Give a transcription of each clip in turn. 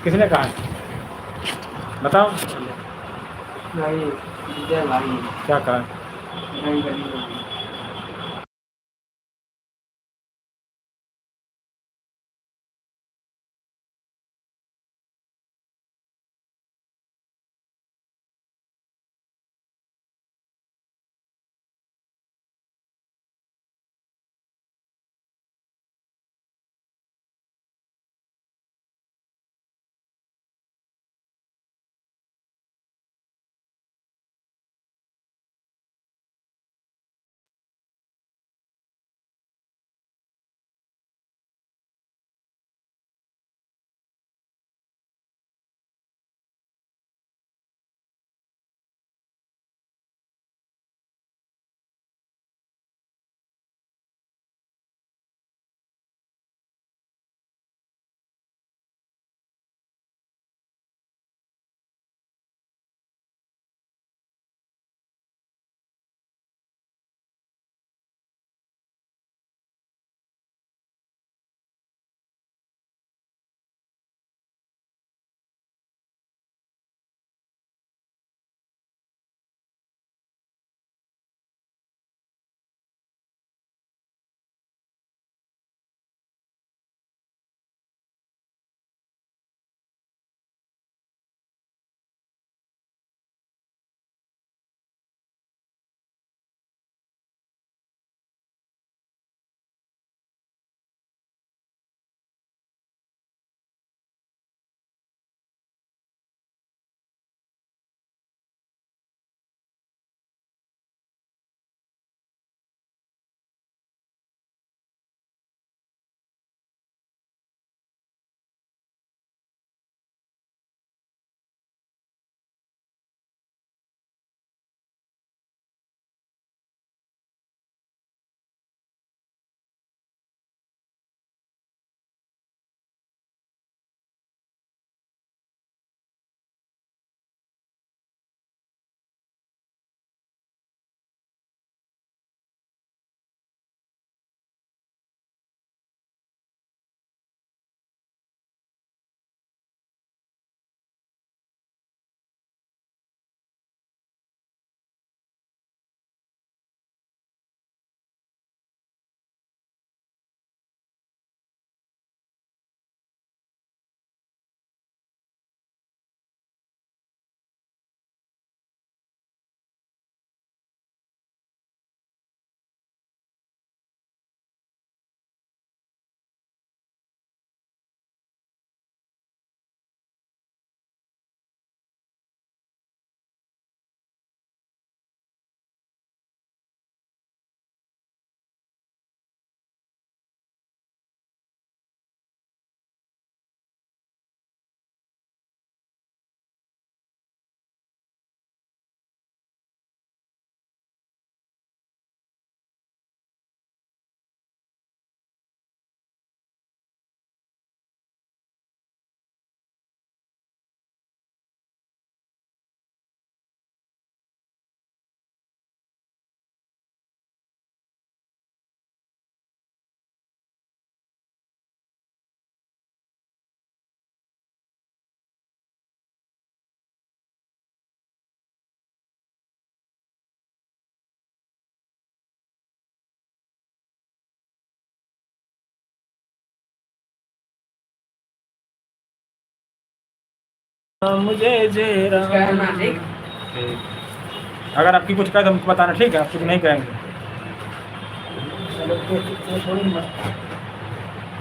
किसने कहा? बताओ। भाई विजय भाई क्या कहा? नहीं करी। मुझे जेरा कहना ठीक। अगर आपकी कुछ कहे तो हमको बताना, ठीक है? आप कुछ नहीं कहेंगे।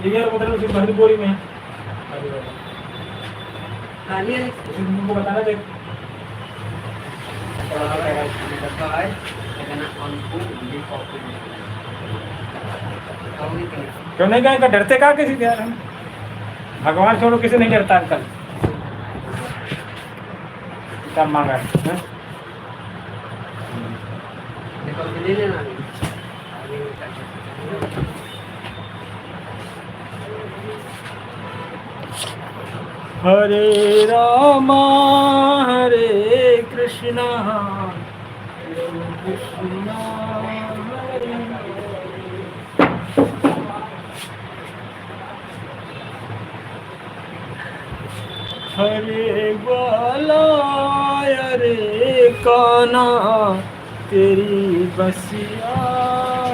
ये बोतल उसी बंद बोरी में है, तुमको बताना चाहिए। क्यों नहीं कहेंगे? डरते कहाँ किसी से यार हम? भगवान छोड़ो, किसी नहीं डरता अंकल। क्या मांगा है? हरे रामा हरे कृष्णा कृष्णा हरे हरे बाला अरे काना तेरी बसिया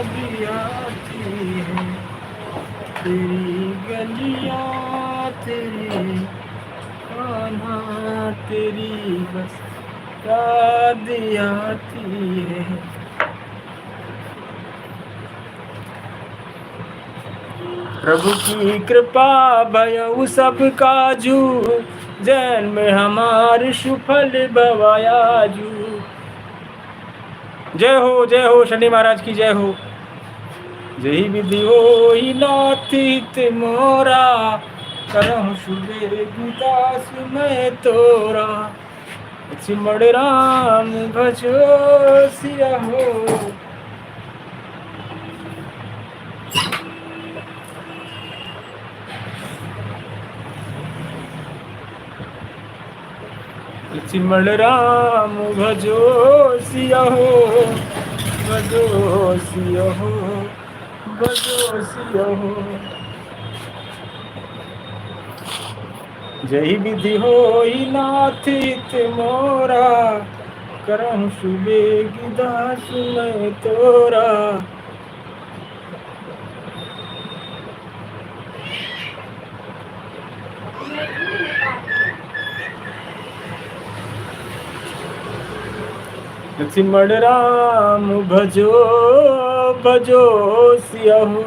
भी आती है, तेरी गलियां तेरी कान्हा तेरी बस याद आती है। प्रभु की कृपा भयउ सब काजू, जैन में हमार सुफल बवायाजू। जय हो शनि महाराज की जय हो। जय विधि हो ही नाथित मोरा, करहु सुबेग दास मैं तोरा। सिमर राम भजो सिया हो। सिमर राम भजो सिया हो, भजो सिया हो, भजो सिया हो। जय विधि हो ही नाथित मोरा, करहु सुबेग दास मैं तोरा। सिमर राम भजो भजो सिया हो।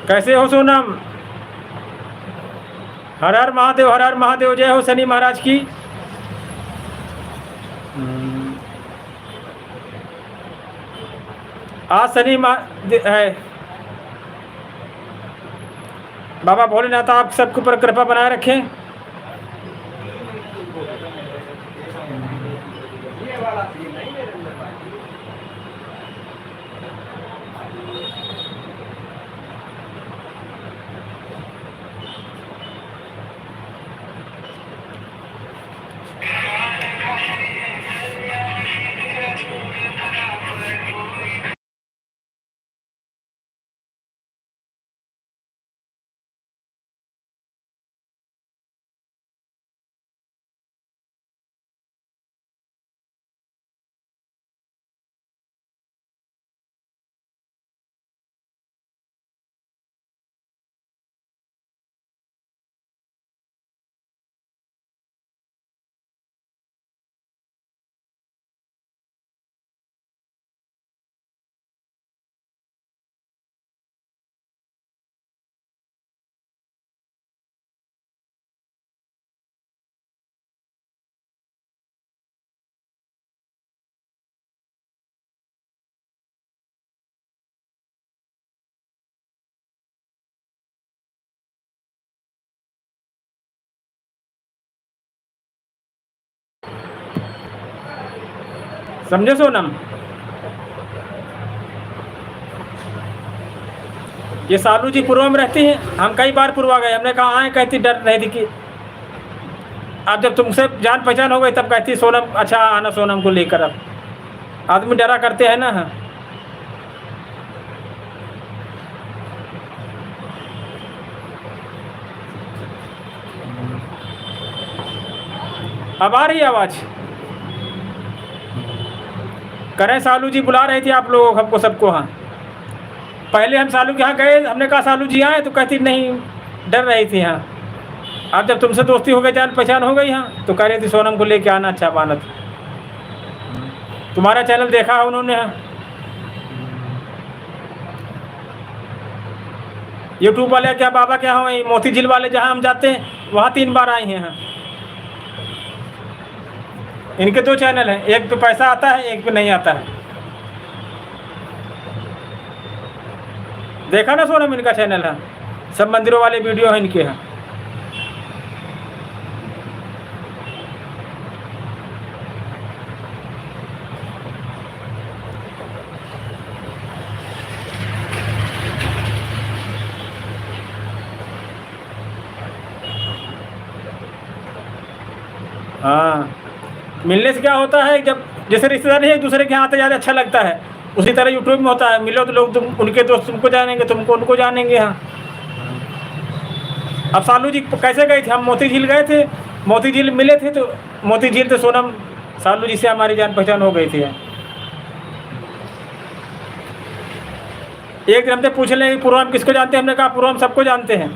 कैसे हो सोनम? हर हर महादेव, हर हर महादेव। जय हो शनि महाराज की। आज शनि है। बाबा भोलेनाथ आप सबके ऊपर कृपा बनाए रखें। समझे सोनम? ये सालू जी पूर्वा में रहती हैं। हम कई बार पूर्वा गए, हमने कहा आए, कहती डर नहीं दिखी। अब जब तुमसे जान पहचान हो गई तब कहती सोनम अच्छा आना सोनम को लेकर। अब आदमी डरा करते हैं ना। अब आ रही है आवाज़? करें सालू जी बुला रही थी आप लोग हमको सबको। हाँ पहले हम सालू के यहाँ गए, हमने कहा सालू जी आए, तो कहती नहीं डर रही थी। हाँ अब जब तुमसे दोस्ती हो गई, जान पहचान हो गई, हाँ तो कह रही थी सोनम को लेके आना। अच्छा बानत तुम्हारा चैनल देखा उन्होंने। हाँ यूट्यूब वाले क्या बाबा क्या हो, मोती झील वाले जहाँ हम जाते हैं वहाँ 3 बार आई हैं। हाँ इनके 2 चैनल हैं, एक पे पैसा आता है, एक पे नहीं आता है। देखा ना सोनम इनका चैनल है। सब मंदिरों वाले वीडियो हैं इनके यहाँ। हाँ, मिलने से क्या होता है, जब जैसे रिश्तेदार नहीं एक दूसरे के यहाँ आते जाते अच्छा लगता है, उसी तरह यूट्यूब में होता है, मिलो तो लोग तुम उनके दोस्त तुमको जानेंगे, तुमको उनको जानेंगे। हाँ, अब सालू जी कैसे गए थे, हम मोती झील गए थे, मोती झील मिले थे, तो मोती झील से सोनम सालू जी से हमारी जान पहचान हो गई थी। एक दिन हमसे पूछ लें कि पूर्वम किसको जानते हैं, हमने कहा पूर्वम सबको जानते हैं।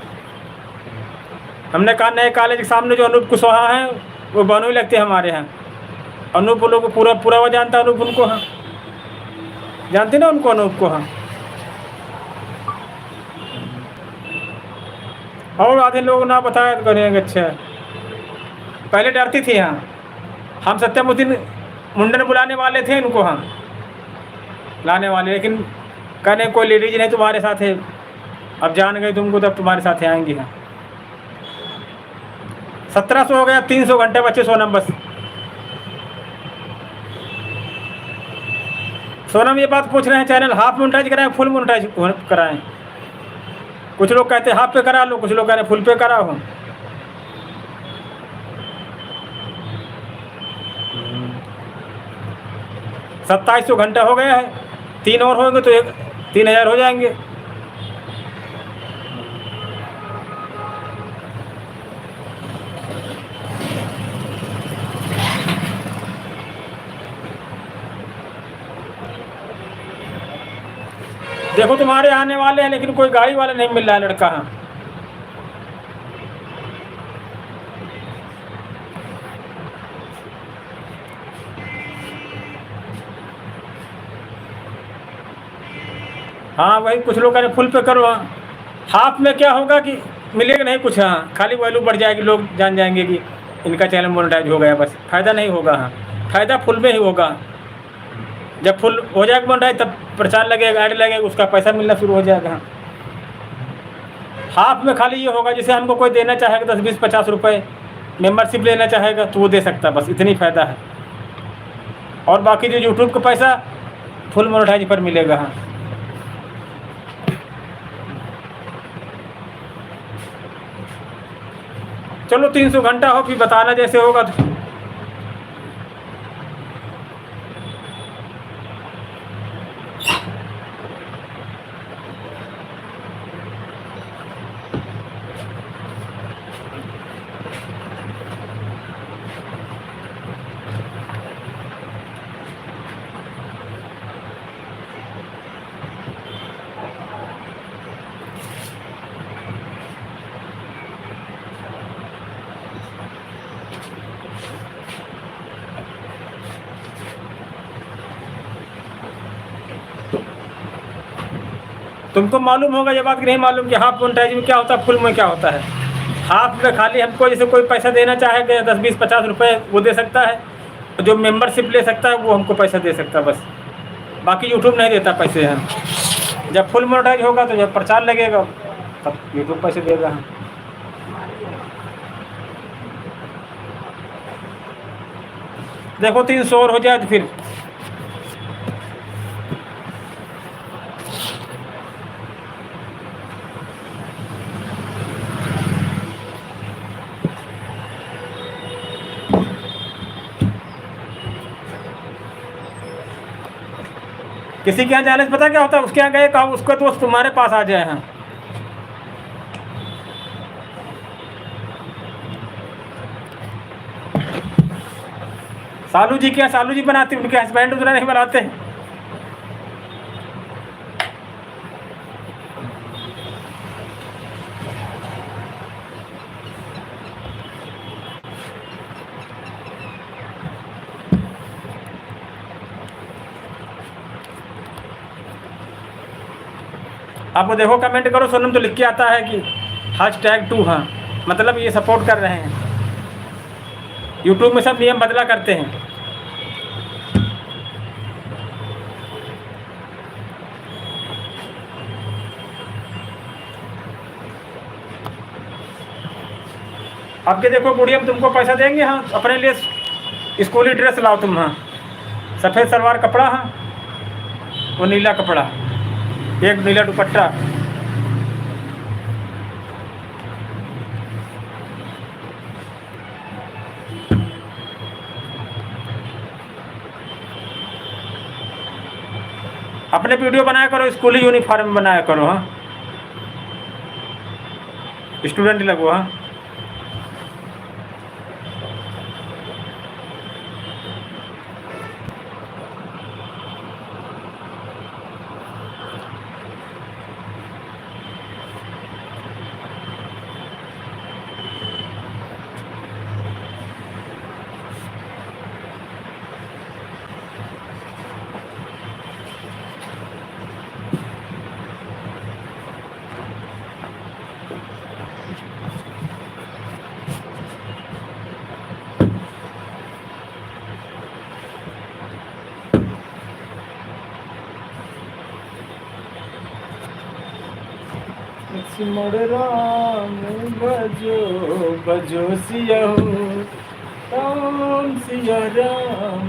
हमने कहा नए कॉलेज के सामने जो अनूप कुशवाहा हैं वो बनो ही लगते हैं हमारे यहाँ। अनूप लोग को पूरा वो जानता है, अनूप उनको। हाँ, जानते ना उनको, अनूप को। हाँ, और आधे लोग ना बताया तो करेंगे। अच्छा, पहले डरती थी। हाँ, हम सत्यमुद्दीन मुंडन बुलाने वाले थे इनको, हाँ लाने वाले, लेकिन कहने कोई लेडीज नहीं तुम्हारे साथ है, अब जान गई तुमको तब तुम्हारे साथ आएंगी। हाँ, 1700 हो गया, 300 घंटे बच्चे सोनम बस। सोनम ये बात पूछ रहे हैं चैनल हाफ मोनेटाइज कराएं फुल मोनेटाइज कराएं। कुछ लोग कहते हैं हाफ पे करा लो, कुछ लोग कह रहे हैं फुल पे कराओ। 2700 घंटा हो गया है, 3 और होंगे तो 3000 हो जाएंगे। देखो तुम्हारे आने वाले हैं, लेकिन कोई गाड़ी वाला नहीं मिल रहा है लड़का। हाँ, हाँ वही कुछ लोग कह रहे फुल पे करो। हाँ, हाफ में क्या होगा कि मिलेगा नहीं कुछ। हाँ, खाली वैल्यू बढ़ जाएगी, लोग जान जाएंगे कि इनका चैनल मोनेटाइज हो गया, बस फ़ायदा नहीं होगा। हाँ, फ़ायदा फुल में ही होगा। जब फुल हो जाएगा मोनेटाइज तब प्रचार लगेगा, ऐड लगेगा, उसका पैसा मिलना शुरू हो जाएगा। हाँ, हाफ में खाली ये होगा जैसे हमको कोई देना चाहेगा 10, 20, 50 रुपये मेम्बरशिप लेना चाहेगा तो वो दे सकता है, बस इतनी फ़ायदा है। और बाकी जो यूट्यूब का पैसा फुल मोनेटाइज पर मिलेगा। हाँ, चलो 300 घंटा हो, फिर बताना जैसे होगा तो। तुमको मालूम होगा ये बात कि नहीं मालूम कि हाफ मोनेटाइज में क्या होता है, फुल में क्या होता है। हाफ में खाली हमको जैसे कोई पैसा देना चाहेगा 10, 20, 50 रुपये वो दे सकता है, जो मेंबरशिप ले सकता है वो हमको पैसा दे सकता है, बस बाकी यूट्यूब नहीं देता पैसे। हैं जब फुल मोनेटाइज होगा तो जब प्रचार लगेगा तब यूट्यूब पैसे देगा। हाँ, देखो 300 और हो जाए तो फिर किसी के यहाँ जाने से पता क्या होता है, उसके यहाँ गए कहा उसका दोस्त तुम्हारे पास आ जाए। हाँ, सालू जी क्या सालू जी बनाते, उनके हस्बैंड उतना नहीं बनाते। आप वो देखो कमेंट करो सोनम तो लिख के आता है कि #2। हाँ, मतलब ये सपोर्ट कर रहे हैं। यूट्यूब में सब नियम बदला करते हैं। अब के देखो गुड़िया में तुमको पैसा देंगे, हाँ अपने लिए स्कूली ड्रेस लाओ तुम, हाँ सफ़ेद सलवार कपड़ा, हाँ वो नीला कपड़ा, एक नीला दुपट्टा। अपने वीडियो बनाया करो, स्कूली यूनिफॉर्म बनाया करो, हाँ स्टूडेंट लगो, हाँ। लक्ष्मण राम भजो भजो सियाहो, राम सिया राम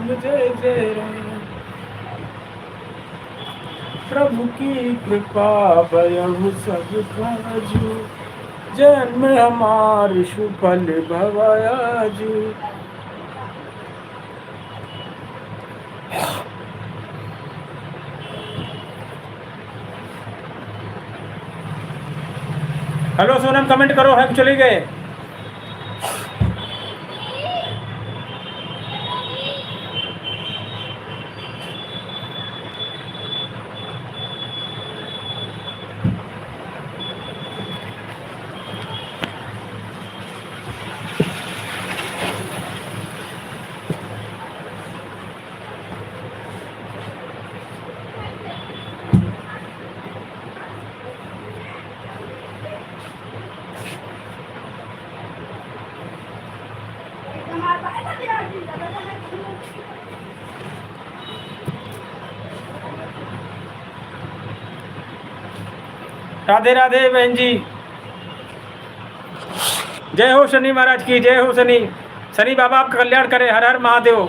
जय जय राम। प्रभु की कृपा भयहु सब काजू, जन्म हमार सुफल भवायाजू। हेलो सोनम, कमेंट करो, हम चले गए। राधे राधे बहन जी, जय हो शनि महाराज की, जय हो शनि, शनि बाबा आपका कल्याण करे, हर हर महादेव।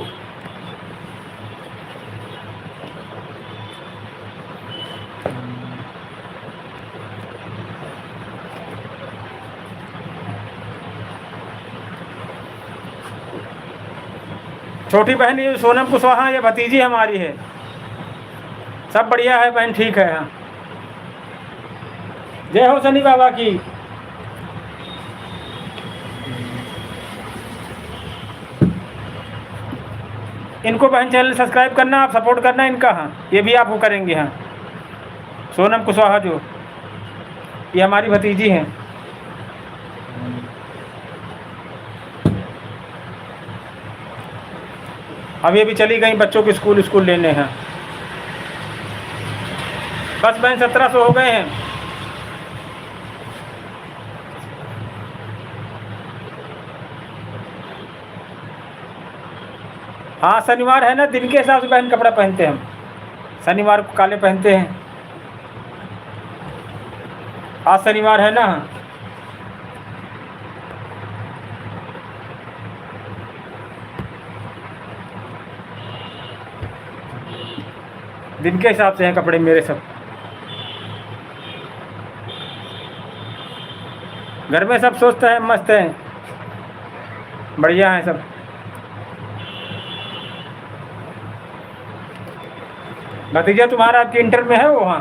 छोटी बहन ये सोनम कुशवाहा, ये भतीजी हमारी है। सब बढ़िया है बहन, ठीक है, हाँ जय हो शनि बाबा की। इनको बहन चैनल सब्सक्राइब करना, आप सपोर्ट करना इनका, हाँ ये भी आपको करेंगे, हाँ सोनम कुशवाहा जो ये हमारी भतीजी हैं। अब ये भी चली गई बच्चों को स्कूल लेने हैं। बस बहन 1700 हो गए हैं। हाँ शनिवार है ना, दिन के हिसाब से बहन कपड़ा पहनते हैं हम, शनिवार को काले पहनते हैं। आज शनिवार है ना। दिन के हिसाब से हैं कपड़े मेरे सब। घर में सब स्वस्थ हैं, मस्त हैं, बढ़िया हैं सब। भतीजा तुम्हारा आपके इंटर में है वो, हाँ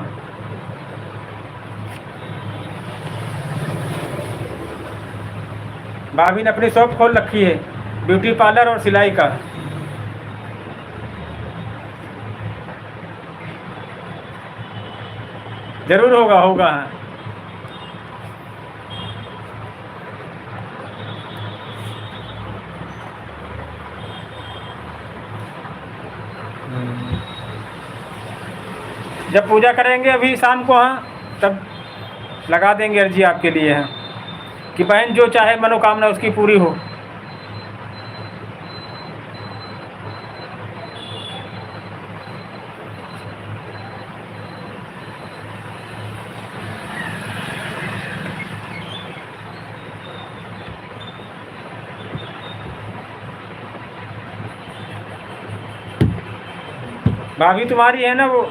भाभी ने अपनी शॉप खोल रखी है, ब्यूटी पार्लर और सिलाई का। जरूर होगा होगा, हाँ जब पूजा करेंगे अभी शाम को, हाँ तब लगा देंगे अर्जी आपके लिए, हाँ कि बहन जो चाहे मनोकामना उसकी पूरी हो। भाभी तुम्हारी है ना वो,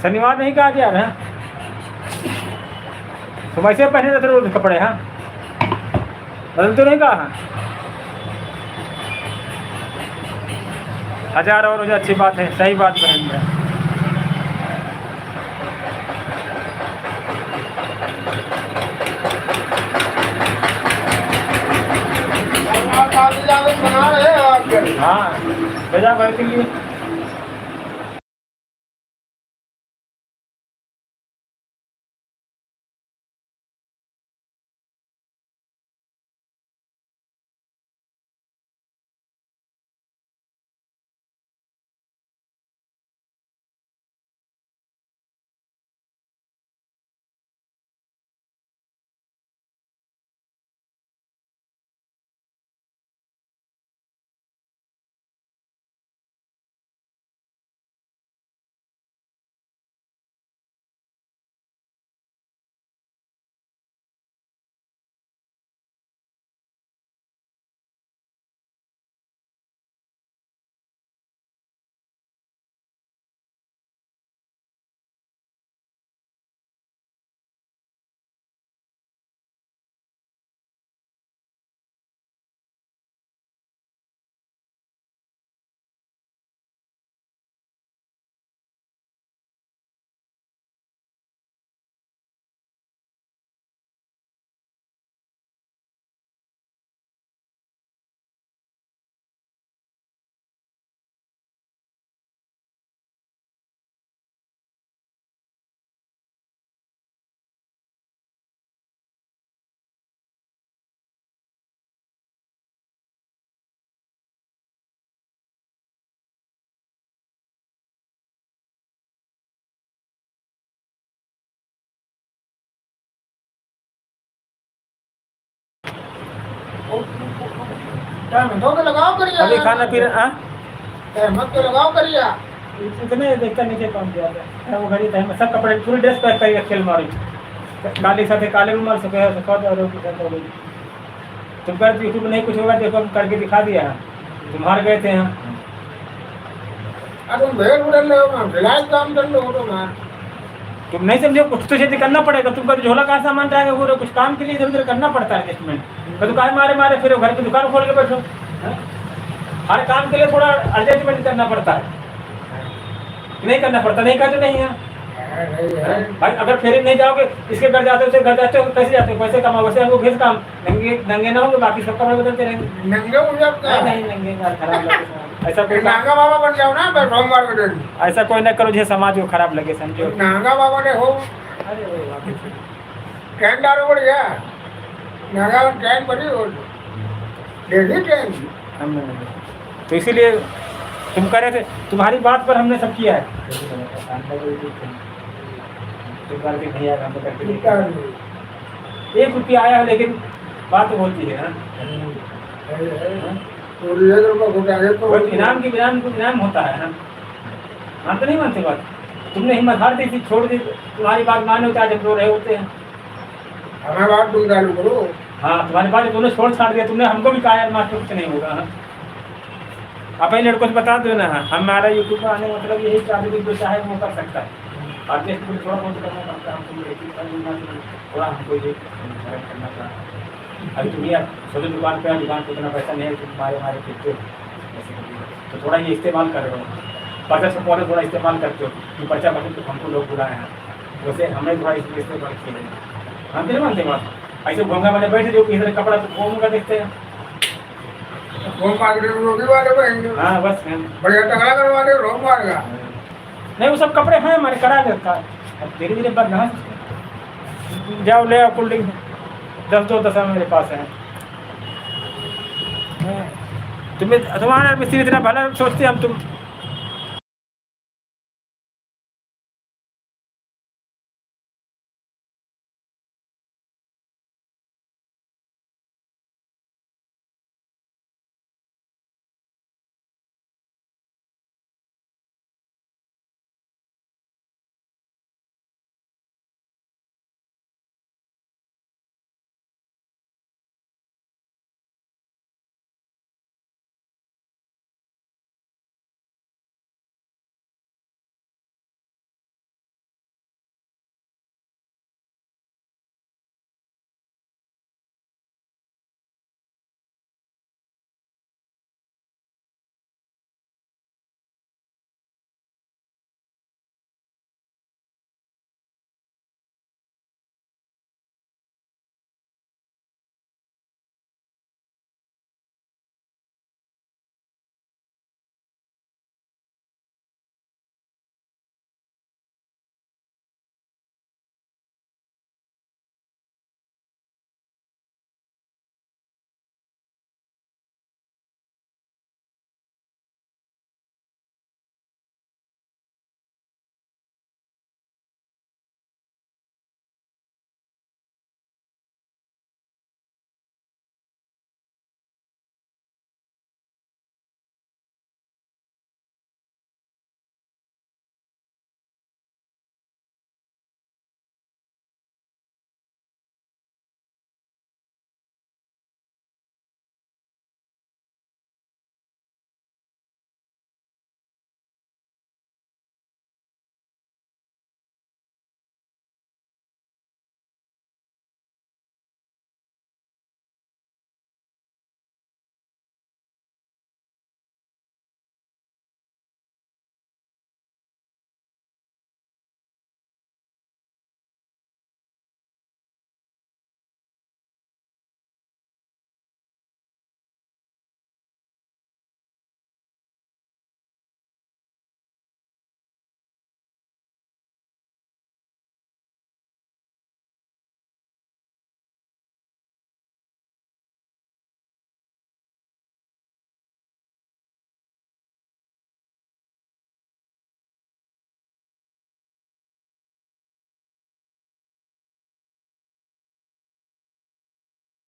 शनिवार नहीं कहा गया ना, तुम ऐसे पहने रहते रोज कपड़े, हाँ बदल तो नहीं कहा, हाँ 1000 और हो जाए अच्छी बात है, सही बात बहन है। बना रहे हैं आपके। हाँ भेजा भर के लिए। तो लगाओ करिए, अभी खाना पीना, हाँ मत तो लगाओ करिए। इतने देखता नीचे काम किया था वो घड़ी टाइम सब कपड़े पूरी ड्रेस पैक करके खेल मारी, काले साथे काले रुमाल से कहा सफा और तुम कर यूट्यूब नहीं कुछ होगा, देखो हम करके दिखा दिया है, तुम हार गए थे यहाँ। अरे भेड़ उड़ल रहे हो, भिलाई काम कर लो तो ना। तुम नहीं समझे, कुछ तो क्षेत्र करना पड़ेगा, तुम कर झोला कहाँ सामान जाएगा, वो कुछ काम के लिए इधर उधर करना पड़ता है एडजस्टमेंट। तो दुकान मारे मारे फिर घर की दुकान खोल के बैठो, हर काम के लिए थोड़ा एडजस्टमेंट करना पड़ता है, नहीं करना पड़ता, नहीं करते नहीं है भाई। अगर फेरी नहीं जाओगे, इसके घर जाते हो उसके घर जाते हो, कैसे जाते हो, पैसे कमाओ, वैसे हमको घेस काम, नंगे नंगे ना होंगे, बाकी सब कपड़े बदलते रहेंगे। नंगे हो जाते नहीं नंगे खराब लगे, ऐसा कोई नागा बाबा बन जाओ ना, मैं सोमवार को दिन ऐसा कोई ना करो जो समाज को खराब लगे, समझो। नागा बाबा ने हो ट्रेन डालो बढ़िया, नागा ट्रेन बड़ी हो डेली ट्रेन। तो इसीलिए तुम कह रहे थे, तुम्हारी बात पर हमने सब किया है। ₹1 आया है, लेकिन बात तो होती है तो इनाम होता है ना, मानते नहीं मानते बात। तुमने हिम्मत हार दी थी, छोड़ दी, तुम्हारी बात माने होते आज हम रो रहे होते हैं। हमारी बात तुम चालू करो। हाँ तुम्हारी बात तुमने छोड़ छाड़ दिया, तुमने हमको भी कहा यार मास्टर कुछ नहीं होगा। हाँ आप ही लड़कों से बता दो ना, हमारा यूट्यूब पर आने मतलब यही चाहते जो चाहे वो कर सकता है, और देश को थोड़ा बहुत करना चाहता है, थोड़ा हमको ये करना चाहता है। अभी तुम यार सोचो दुकान पे इतना पैसा नहीं है कि तुम्हारे हमारे खींचते तो थोड़ा ये इस्तेमाल कर रहे हो, पर्चा से पहले थोड़ा इस्तेमाल करते हो कि पर्चा बने तो हमको लोग बुलाए हैं, वैसे हमें थोड़ा इस्तेमाल किए हम नहीं मानते बात। ऐसे भोंगा वाले बैठे जो किसी कपड़ा तो घूमूंगा देखते हैं, हाँ बस बढ़िया टकरा करवा दे, रोक मारेगा। नहीं वो सब कपड़े हैं हमारे, करा देता है। अब धीरे धीरे बंद ना जाओ ले आओ कोल्ड ड्रिंक 10 मेरे पास है। तुम्हारा मिस्त्री इतना भला सोचते हम तुम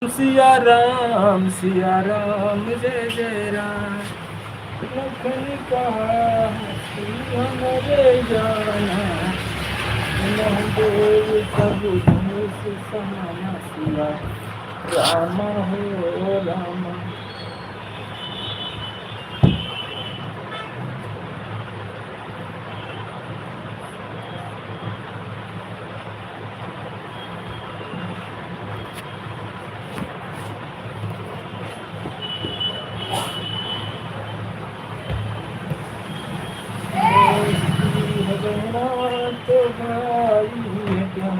सिया राम जय जय राम। लखन कहा हमारे जाना, देव सब धनुष समाना, सिया राम हो राम। तो भाई क्या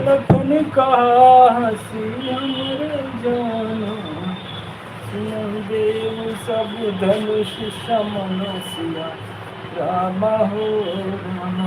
लखन कहा हसी हमरे जाना, देव सब धनुष समन, सिया राम हो राम।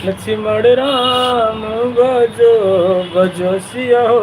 लक्ष्मण राम भजो भजो सिया हो।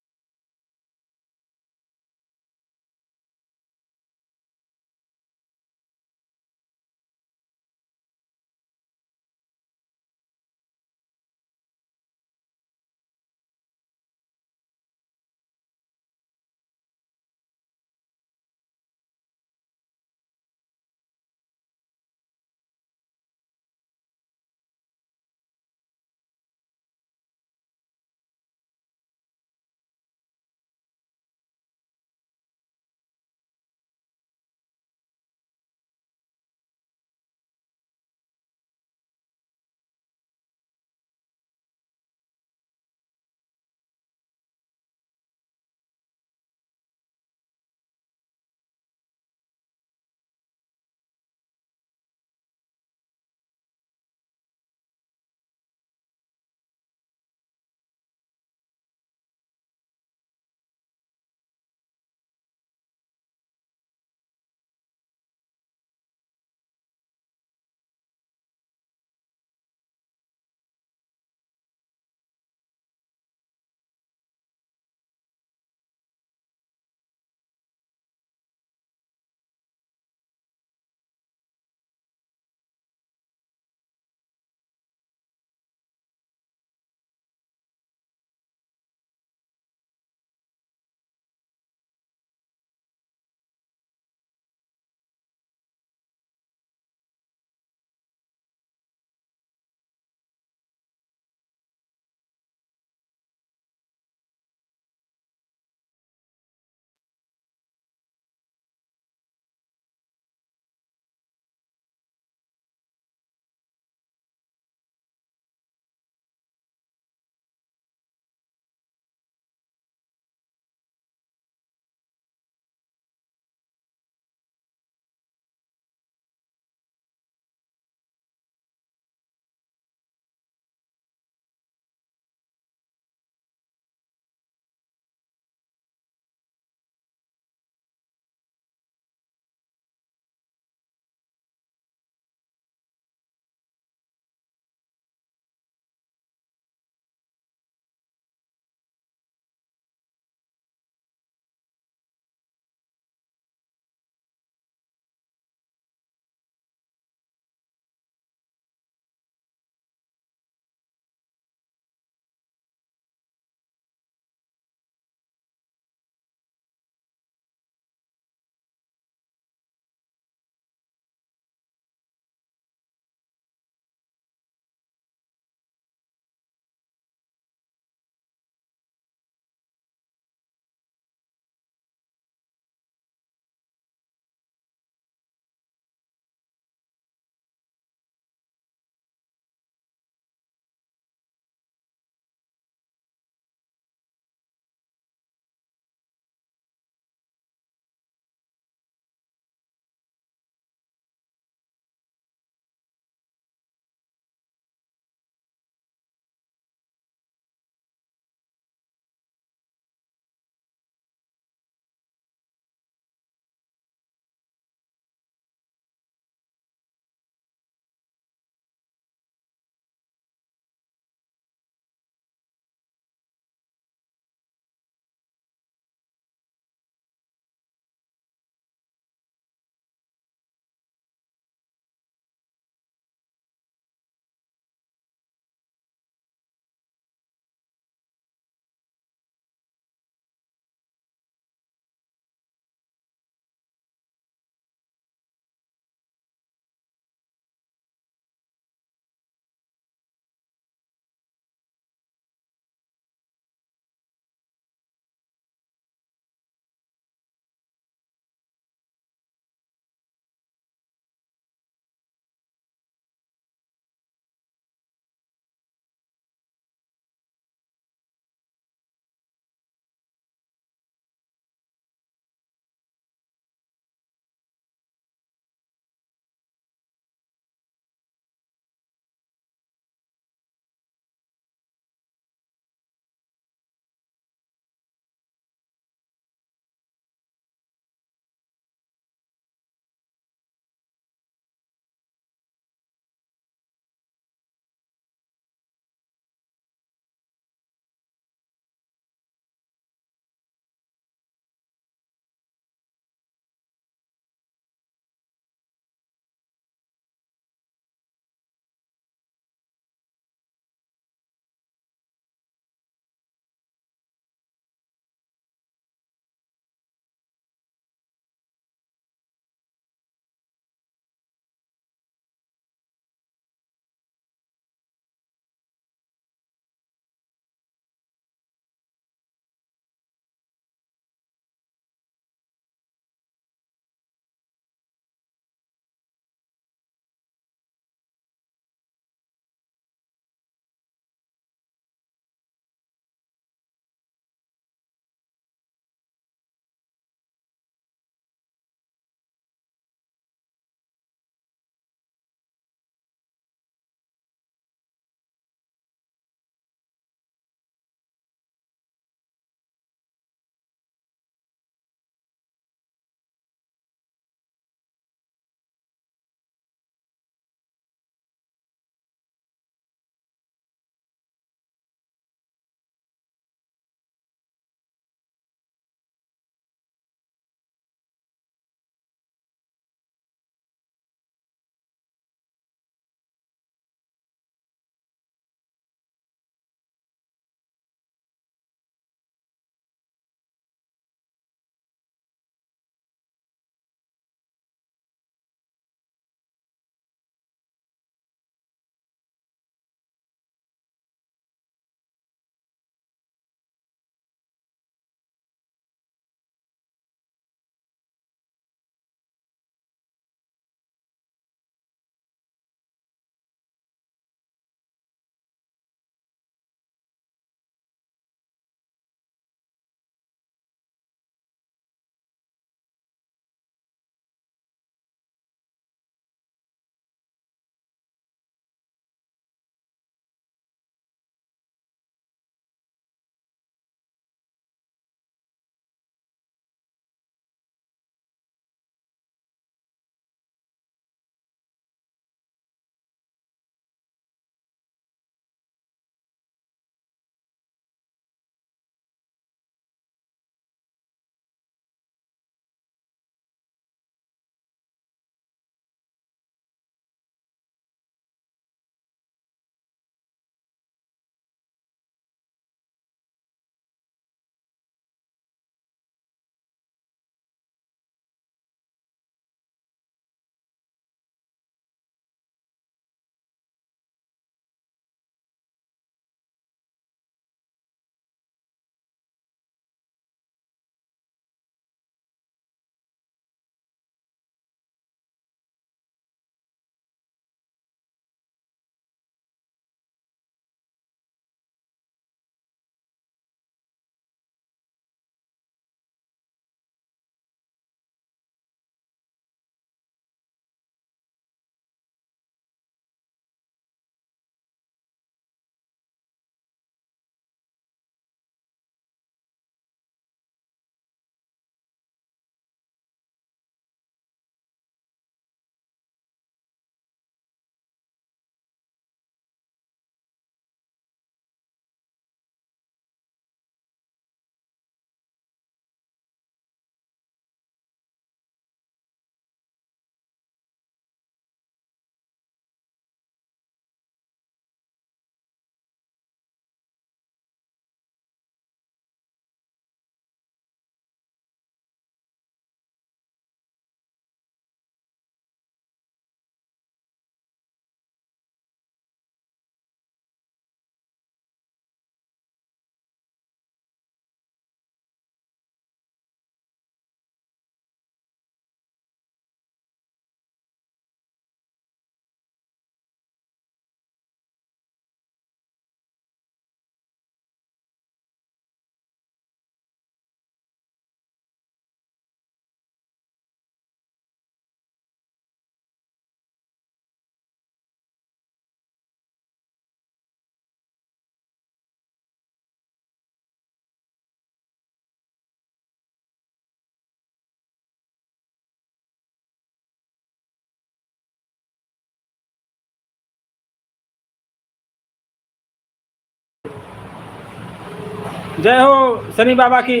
जय हो शनि बाबा की।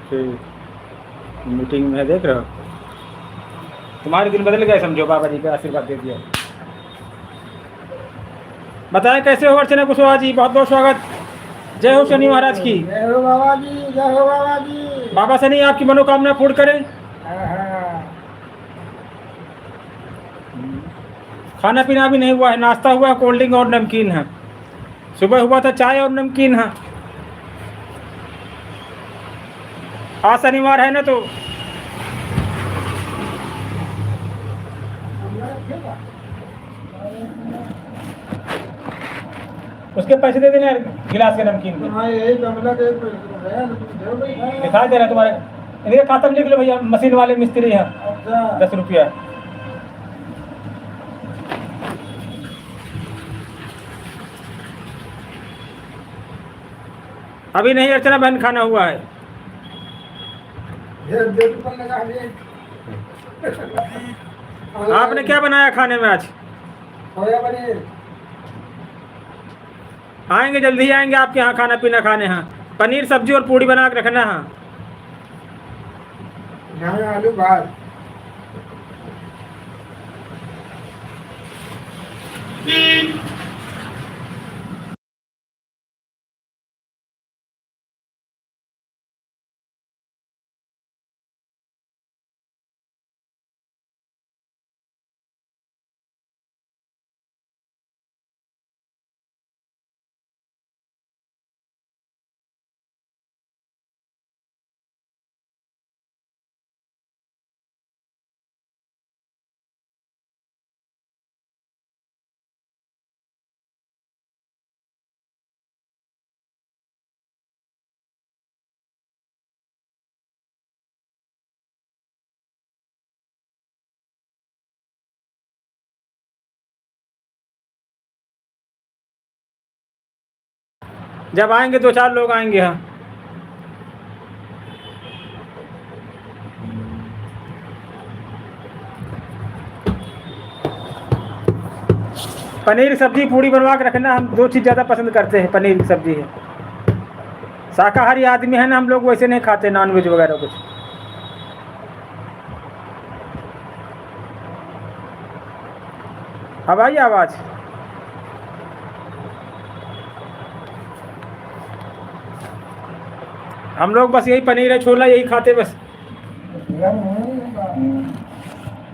ठीक, मीटिंग में देख रहे हो, तुम्हारे दिन बदल गए समझो, बाबा जी का आशीर्वाद दे दिया। बताएं कैसे हो अर्चना कुशवाहा जी, बहुत बहुत स्वागत। जय हो शनि महाराज की। जय हो बाबा जी, जय हो बाबा जी। बाबा शनि आपकी मनोकामना पूर्ण करें। हाँ। खाना पीना भी नहीं हुआ है, नाश्ता हुआ है, कोल्ड ड्रिंक और नमकीन है। सुबह हुआ था चाय और नमकीन है। आज शनिवार है ना, तो उसके पैसे दे देना गिलास के नमकीन के। हाँ, यही गमला के दिखाई दे रहा है तुम्हारे, इनके खाता में लिख लो भैया, मशीन वाले मिस्त्री हैं। अच्छा। 10 रुपया। अभी नहीं अर्चना बहन, खाना हुआ है। आपने क्या बनाया खाने में आज? सोया पनीर। आएंगे, जल्दी ही आएंगे आपके यहाँ खाना पीना खाने। हाँ, पनीर सब्जी और पूड़ी बना के रखना। हाँ, आलू भात। जब आएंगे 2-4 लोग आएंगे। हाँ, पनीर सब्जी पूड़ी बनवा के रखना। हम 2 चीज़ ज़्यादा पसंद करते हैं, पनीर की सब्जी है। शाकाहारी आदमी है ना हम लोग, वैसे नहीं खाते नॉनवेज वगैरह कुछ। अब आई आवाज़? हम लोग बस यही पनीर है, छोला यही खाते बस।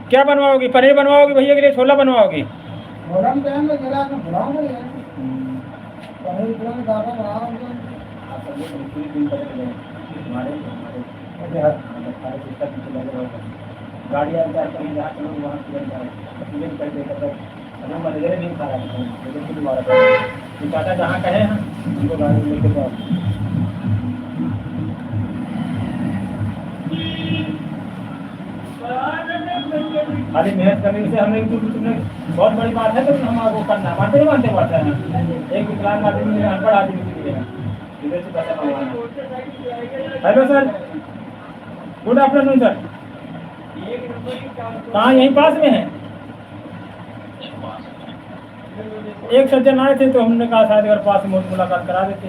क्या बनवाओगी? पनीर बनवाओगी भैया के लिए, छोला बनवाओगी? चाचा जहाँ कहे हैं उनको गाड़ी लेके जाओ। खाली मेहनत करने से हमने तुमने बहुत बड़ी बात है, तो हम वो करना मानते नहीं मानते पड़ता है। एक विकलांग आदमी ने अनपढ़ आदमी के लिए इधर से पैसा कमाना। Hello sir, good afternoon sir. कहाँ? यहीं पास में है। एक सज्जन आए थे तो हमने कहा शायद अगर पास में मुलाकात करा देते।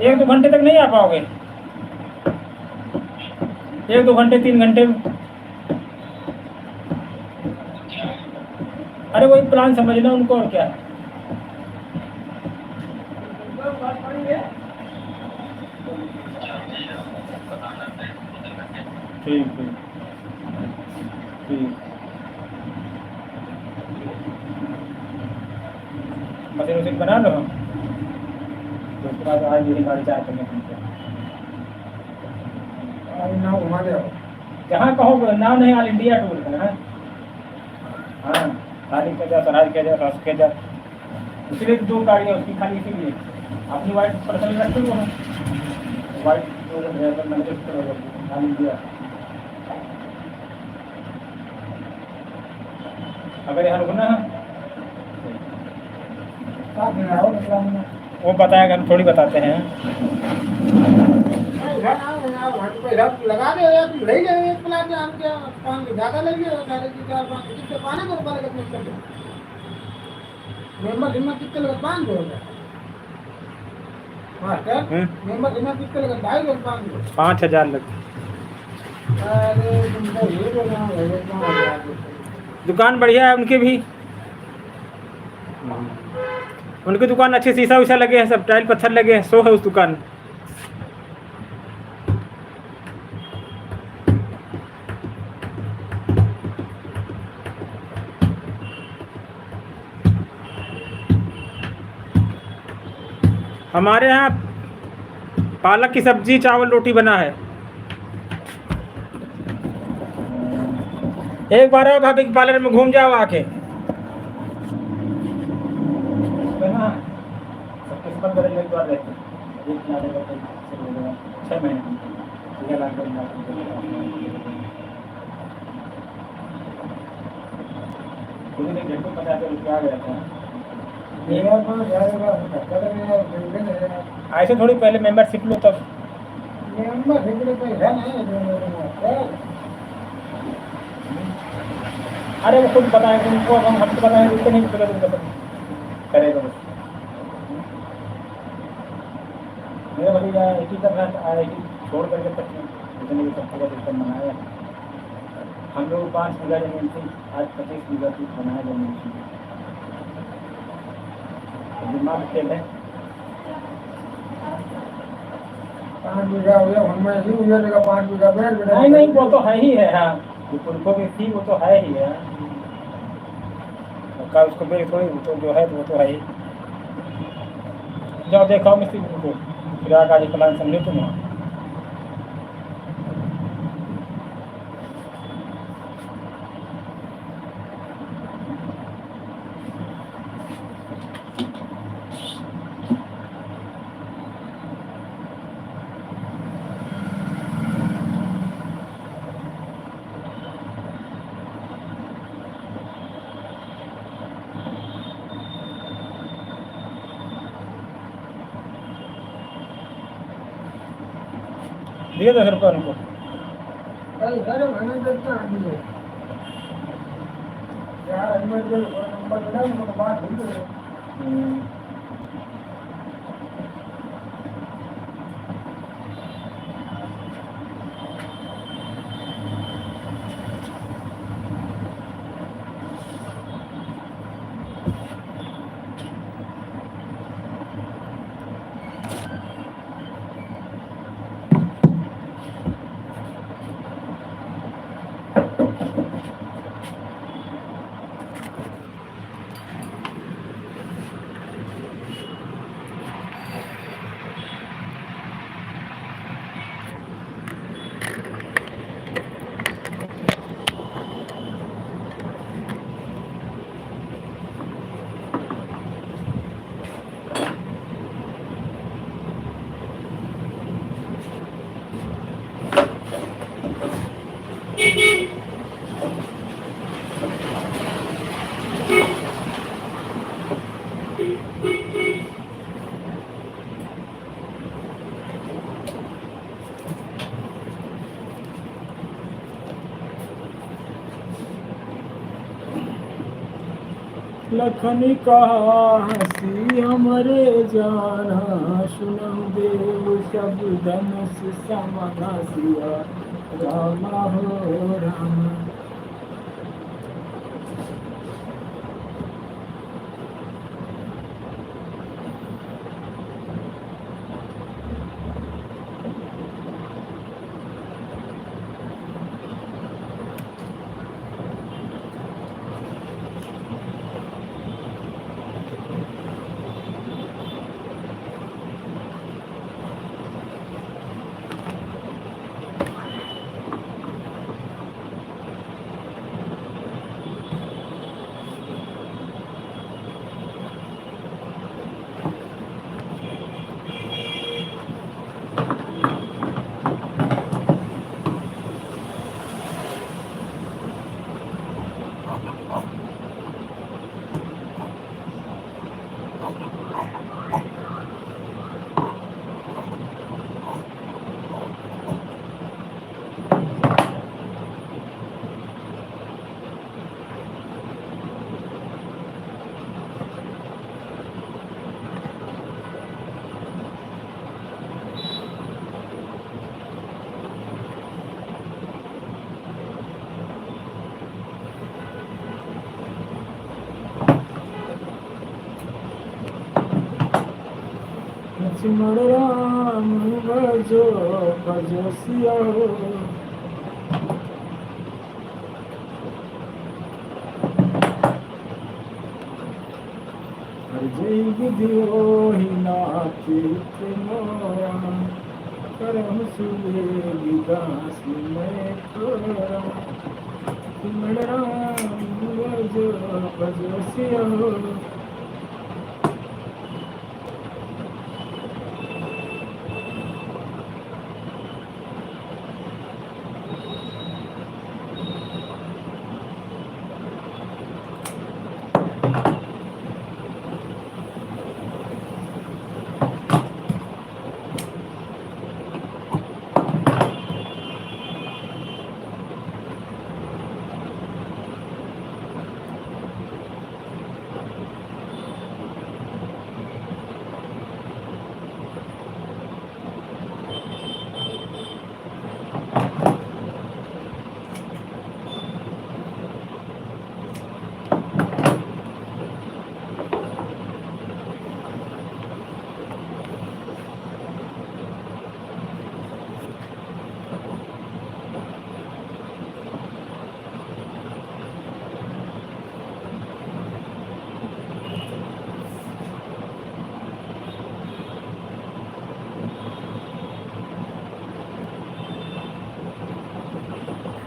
एक 2 घंटे तक नहीं आ पाओगे? 1-2 घंटे 3 घंटे? अरे वही प्लान समझना उनको, और क्या। ठीक ठीक ठीक। मशीन उसी बना लो हम, तो उसके बाद आज मेरी गाड़ी चार्ज करने की। नाम घुमा दे। जहाँ कहो, नाम नहीं, ऑल इंडिया टूर है। हाँ, खाली के जा, सराज के जा, रास के जा। इसलिए 2 गाड़ियाँ उसकी खाली, इसीलिए अपनी वाइट पर्सनल रखते हो ना, white driver manager all India. अगर यहाँ रुकना है वो बताएगा, हम थोड़ी बताते हैं। पैसा ना ना वहाँ पैसा लगा दे या ले जाए एक प्लाट हम क्या 5 ज़्यादा लगे 4.5 कितने 500 रुपये लगे अपने कर मेंबर हिम्मत कितने लगे 500 रुपये मास्टर मेंबर हिम्मत कितने लगे 2.5 500 5,000 लग। अरे तुम तो ये बोल रहे हो दुकान बढ़िया है उनकी भी। उनकी दुकान अच्छी, शीशा उषा लगे हैं, सब टाइल पत्थर लगे हैं, सो है उस दुकान में। हमारे यहाँ पालक की सब्जी, चावल, रोटी बना है। एक बार आओ भाभी के पार्लर में घूम जाओ आके। किस्मत बदलने के बाद रहते हैं 6 महीने ऐसे थोड़ी, पहले मेंबरशिप लो तब। अरे वो खुद बताएंगे उनको, हम तो बताएंगे उसको नहीं पता करेगा बस। मेरे भतीजा IT का IT छोड़ करके तक इतने भी सबको सिस्टम बनाया। हम लोग 5 बीघा जमीन थी, आज 25 बीघा की बनाया जमीन थी। दिमाग खेल है। 5 बीघा हो गया हमें ही हो जाएगा 5 बीघा बैठ नहीं नहीं वो तो है ही है। हाँ उनको भी थी, वो तो है ही है। का उसको बेच थोड़ी, तो जो है वो तो है ही। जाओ देखो मिस्त्री को, फिर आज प्लान समझे तुम। दिए 10 रुपये उनको। अरे मैंने देखता है यार नंबर बना उनको बात हुई है। लखनी कहा हसी हमरे जाना, सुनम देव शब्द धनुष समाना सिया रामा हो रामा। लक्ष्मण राम भजो भजो सिया हो। जय विधियोहि नाथ मोरा करम सुबे विदास मैं तोरा। लक्ष्मण राम भजो भजो सिया हो।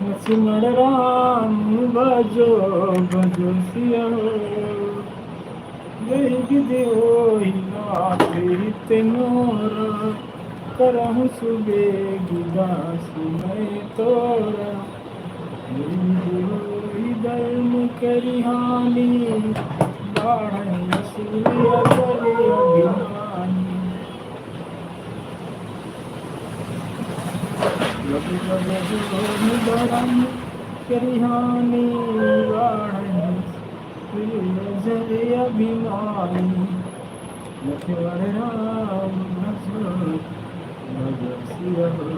लक्ष्मण राम भजो भजो सिया हो। जय विधियोहि नाथ मोरा करहु सुबेगी दास मैं तोरा। जय विधियोहि धर्म करिहानि बाढ़ सूर्य बलि अभिमानी। धर्म करिहानि बाढ़ सूर्य अभिमानी। लक्ष्मण राम भजो भजो सिया हो।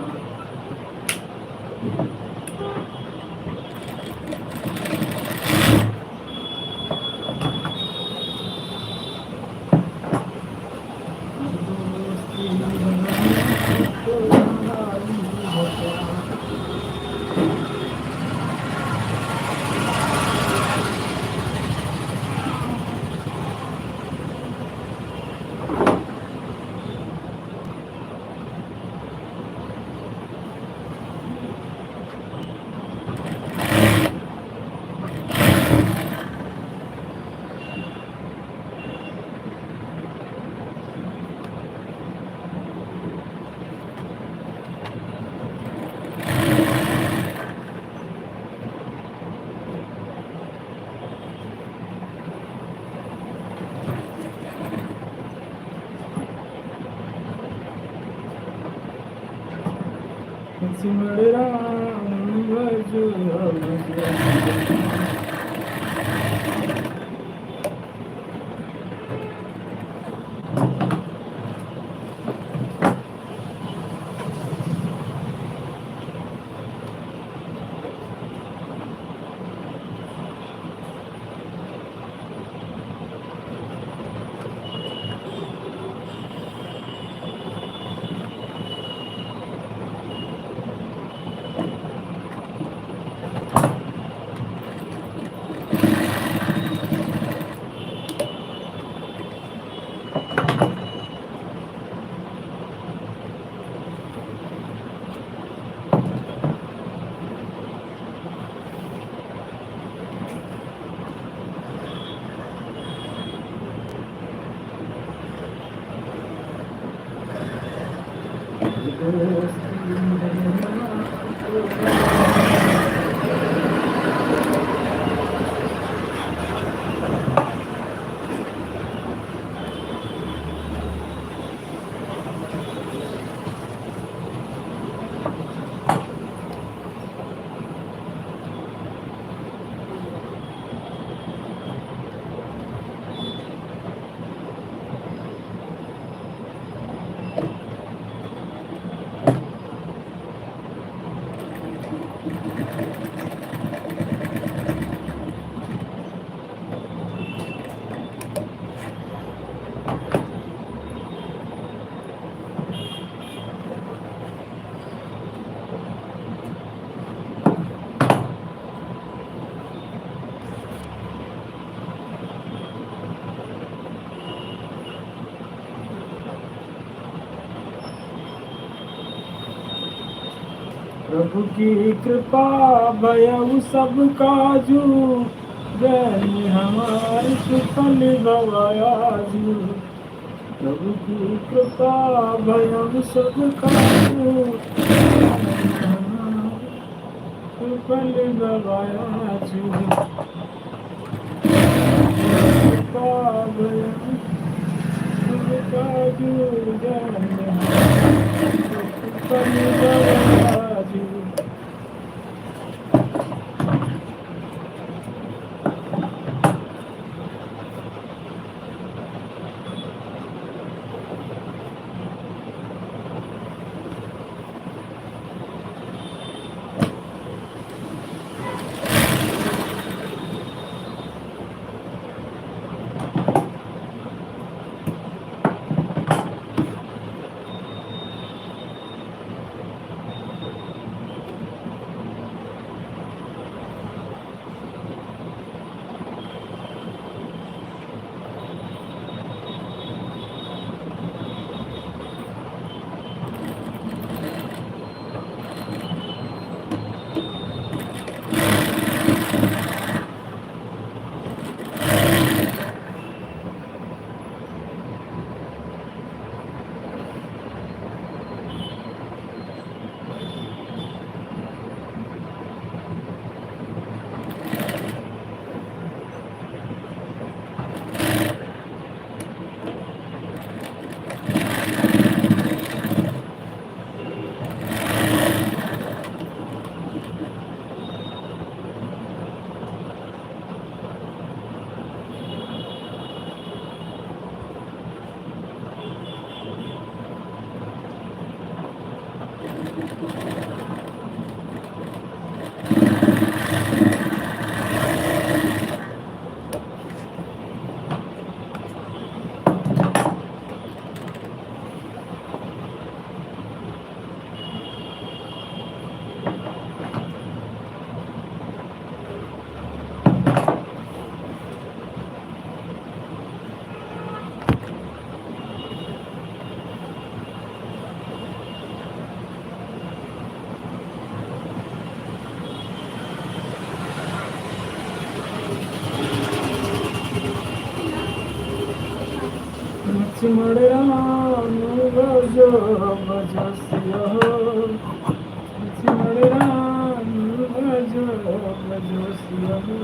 लक्ष्मण राम भजो भजो प्रभु की कृपा भयउ सब काजू, जन हमारे सुफल गवायाजू। प्रभु की कृपा भयउ सब काजू, जन हमारे सुफल गवायाजू। कृपा भयउ सब काजू, जन हमारे सुफल गवायाजू। लक्ष्मण राम भजो भजसिया हो, लक्ष्मण राम भजो भजसिया हो।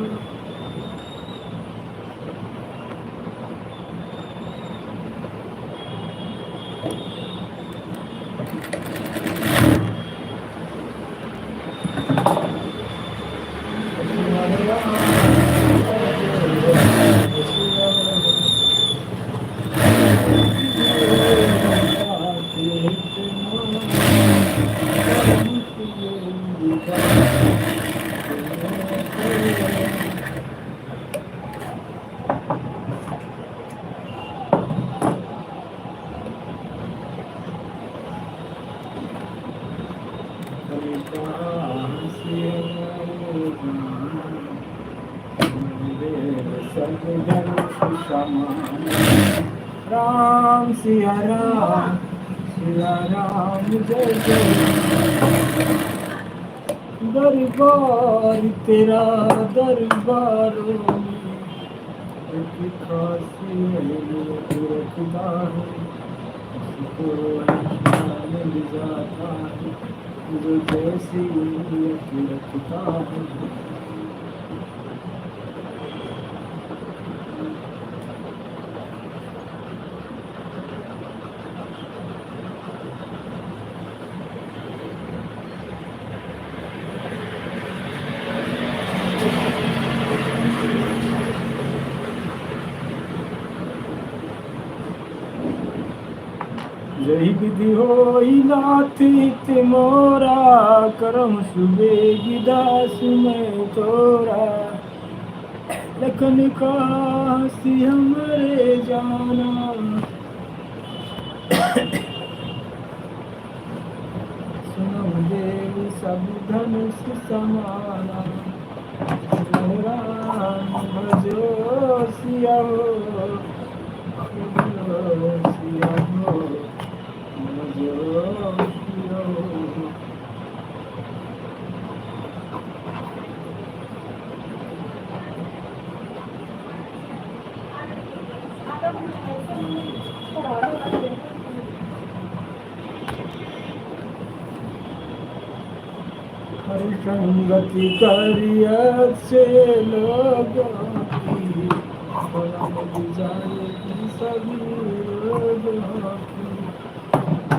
राम सिया राम जय जय। दरबार तेरा दरबारों में एक खासी रखता है, उसको निशान मिल जाता है, जो जैसी रखता है। जय विधि होई नाथ हित मोरा, करम सुबेगी दास में तोरा। लखन कासी हमरे जाना, सुनो देव सब धनुष समाना। राम भजो सिया हो, भजो सिया हो, भजो सिया हो। हर संगति करिया से लोगों की लग जाएगी सभी रोगों की।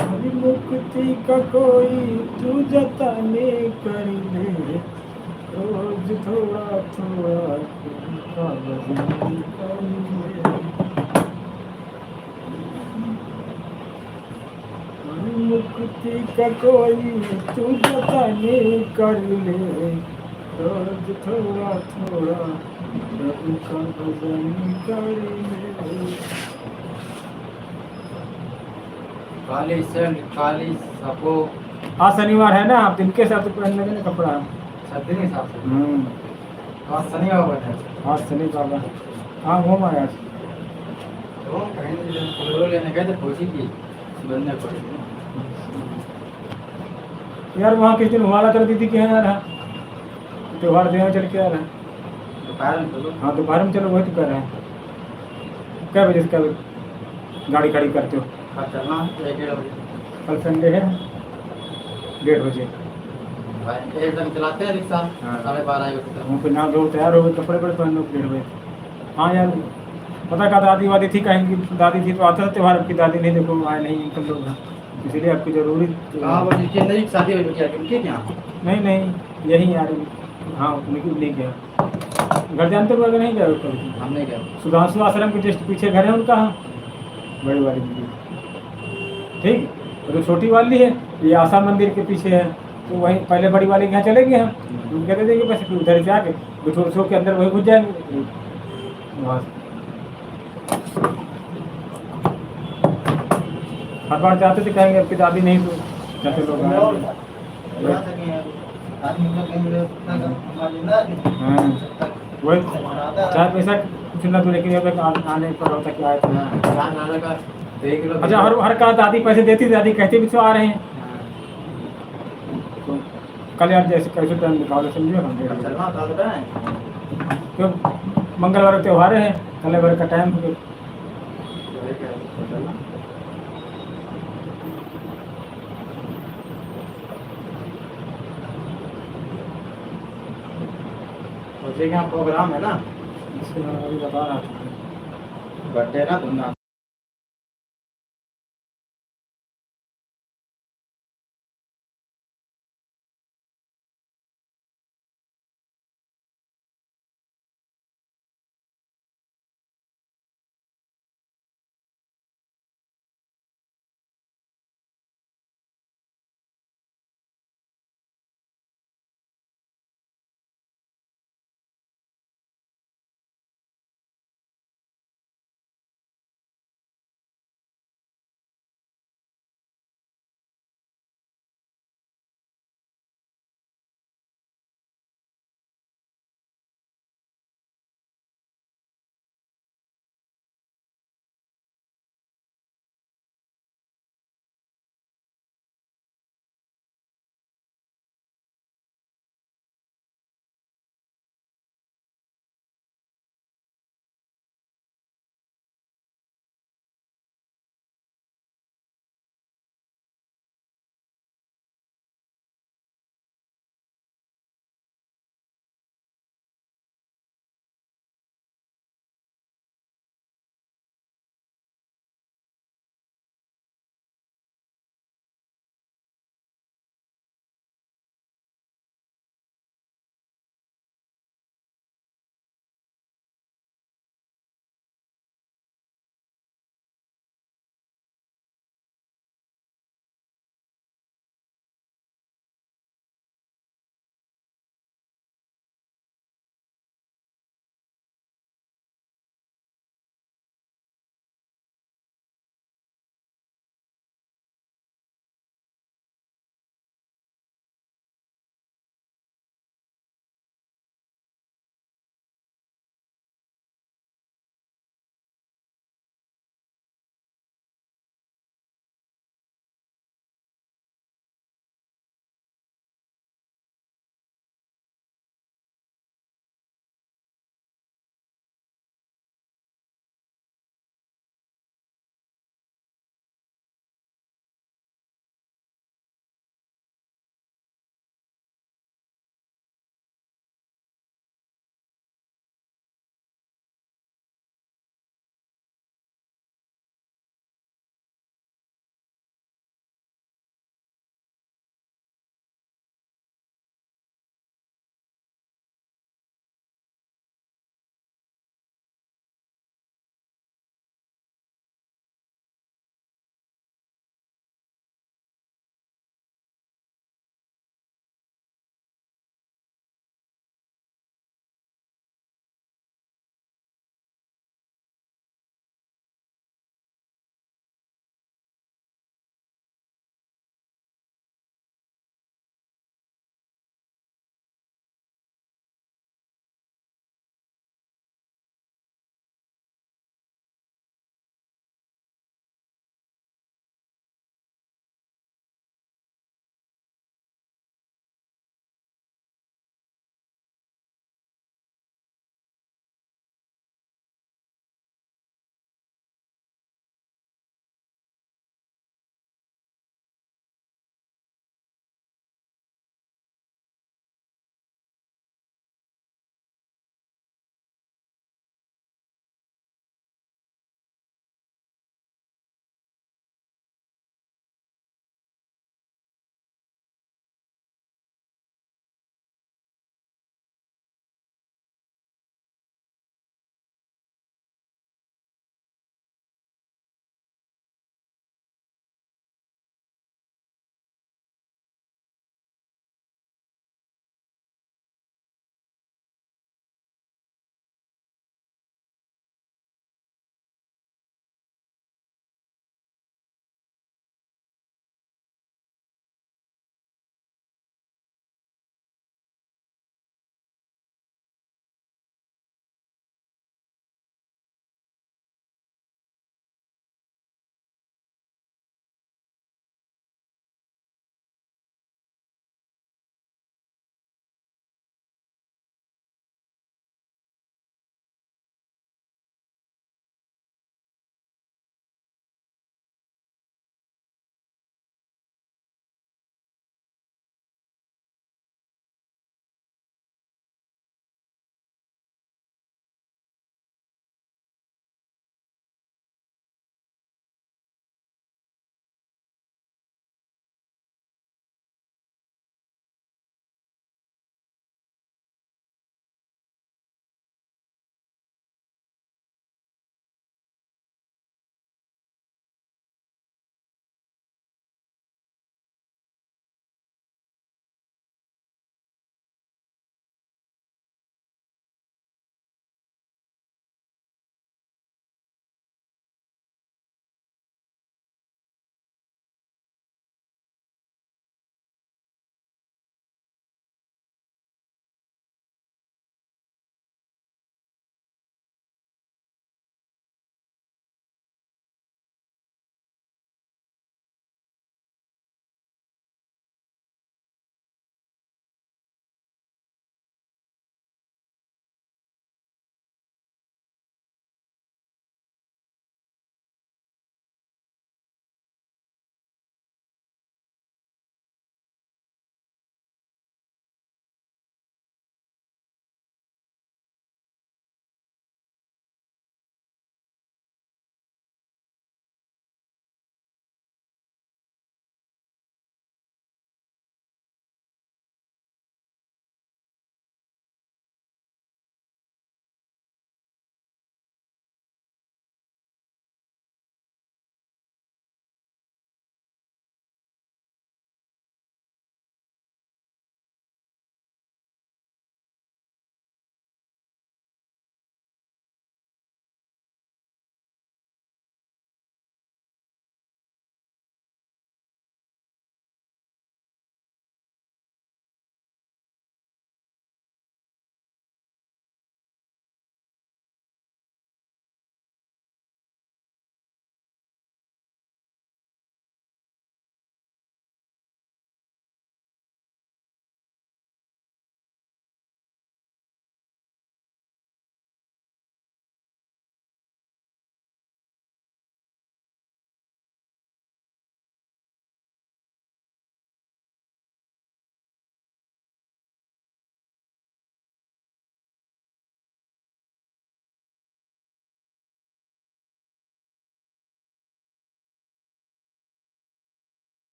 हरि मुक्ति का कोई तू जतने कर ले, रोज थोड़ा थोड़ा का वजन कर ले। हरि मुक्ति का कोई तू जतने कर ले, रोज थोड़ा थोड़ा प्रभु का भजन कर ले। काली शर्ट काली सपो आज शनिवार है ना, आप दिन के हिसाब से पहन लेंगे ना कपड़ा। सर्दी के हिसाब से आज शनिवार बने आज शनि बाबा हाँ घूम आए आज। तो कहीं फुलवरो लेने गए थे फौजी की बनने पड़ी यार वहाँ किस दिन हुआ कर दीदी के यहाँ यार, त्योहार देने चल के आ रहा है। दोपहर में चलो हाँ दोपहर में चलो, वही तो कर रहे हैं। क्या बजे से क्या गाड़ी खड़ी करते हो? कब चलना 1-1:30 बजे कल संडे है, 1:30 बजे। भाई एक तक चलाते हैं रिक्शा हाँ। 12:30 बजे तक। वहाँ पे ना दो तैयार हो गए, कपड़े बड़े पहन लो 1:30 बजे। हाँ यार पता का दादी वादी थी, कहीं की दादी थी तो आता था त्योहार, आपकी दादी नहीं, देखो आए नहीं अंकल लोग हैं, इसीलिए आपकी जरूरी। हाँ बस इसके नई शादी हुई क्या उनके क्या नहीं नहीं यही यार, हाँ उनकी नहीं गया घर, जानते हो अगर नहीं गया कभी। हमने क्या सुधांशु आश्रम के जस्ट पीछे घर है उनका, हाँ बड़ी वाली दीदी। ठीक, और जो छोटी वाली है ये आशा मंदिर के पीछे है, तो वहीं पहले बड़ी वाले के यहाँ चले गए हम, हम कहते थे कि बस फिर उधर से आके बिठोर शो के अंदर वही घुस जाएंगे वहाँ से। हर बार जाते थे कहेंगे आपकी दादी नहीं तो जाते लोग हाँ वही 4 पैसा कुछ ना तो, लेकिन ये आने पर होता क्या है। अच्छा हर का दादी पैसे देती थी, दादी कहती भी तो आ रहे हैं। तो कल यार जैसे कैसे टाइम निकालो समझिए हम क्यों, मंगलवार को त्योहार है, कल भर का टाइम हो गया। प्रोग्राम है ना इसके बारे में अभी बता रहा था। बर्थडे ना धुना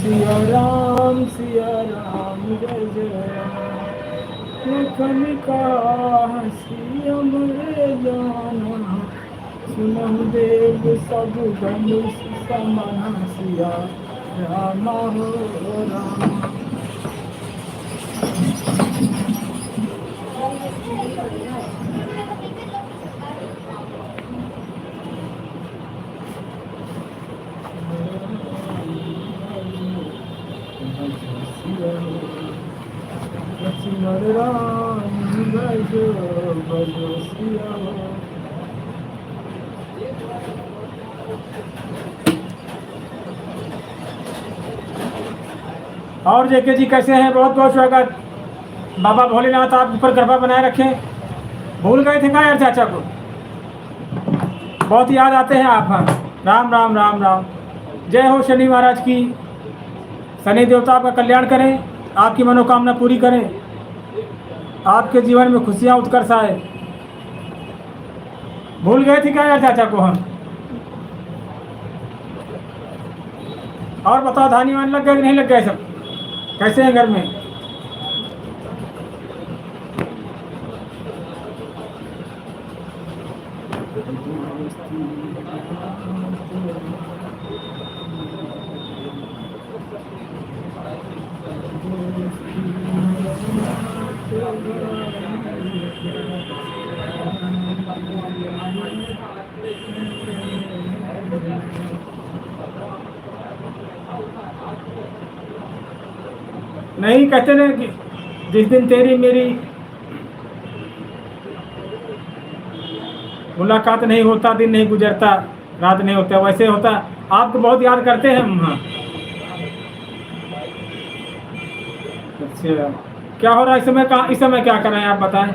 सिया राम जय जय राम। लखन का हंसी अमर जाना, सुनहु देव सब धनुष समाना, सिया राम हो राम। लक्ष्मण राम भजो भजो सिया। और जेके जी कैसे हैं? बहुत बहुत स्वागत। बाबा भोलेनाथ आप ऊपर कृपा बनाए रखें। भूल गए थे क्या यार चाचा को? बहुत याद आते हैं आप। हाँ, राम राम राम राम। जय हो शनि महाराज की। शनि देवता आपका कल्याण करें, आपकी मनोकामना पूरी करें, आपके जीवन में खुशियाँ उत्कर्ष आए। भूल गए थे क्या यार चाचा को हम? और बताओ, धानी वानी लग गए कि नहीं लग गए? सब कैसे हैं घर में? नहीं कहते ना कि जिस दिन तेरी मेरी मुलाकात नहीं होता, दिन नहीं गुजरता, रात नहीं होता, वैसे होता। आपको बहुत याद करते हैं हम। हाँ, अच्छा, क्या हो रहा है इस समय? कहाँ इस समय क्या कर रहे हैं आप बताएं?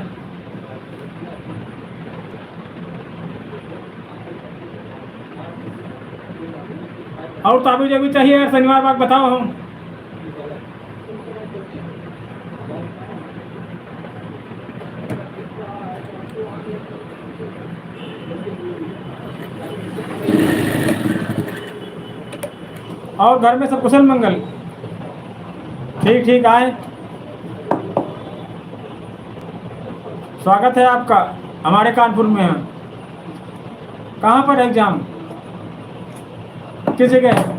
और ताबीज अभी चाहिए यार? शनिवार बाग बताओ हम। और घर में सब कुशल मंगल? ठीक ठीक, आए। स्वागत है आपका हमारे कानपुर में। है कहाँ पर एग्जाम? किस जगह?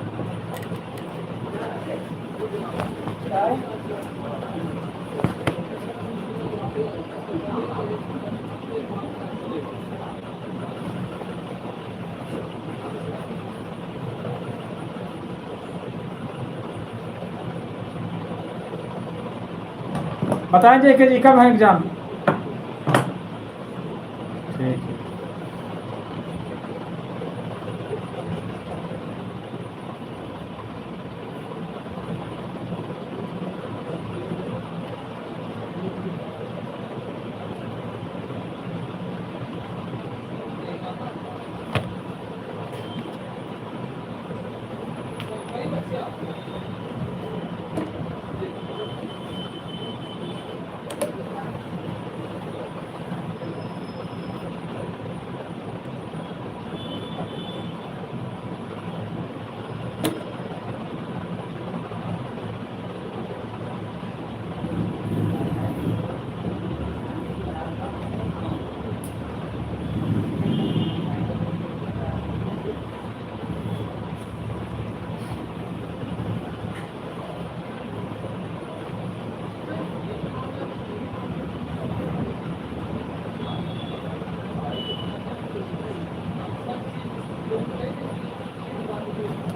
बताएं जी कब है एग्जाम? ठीक है।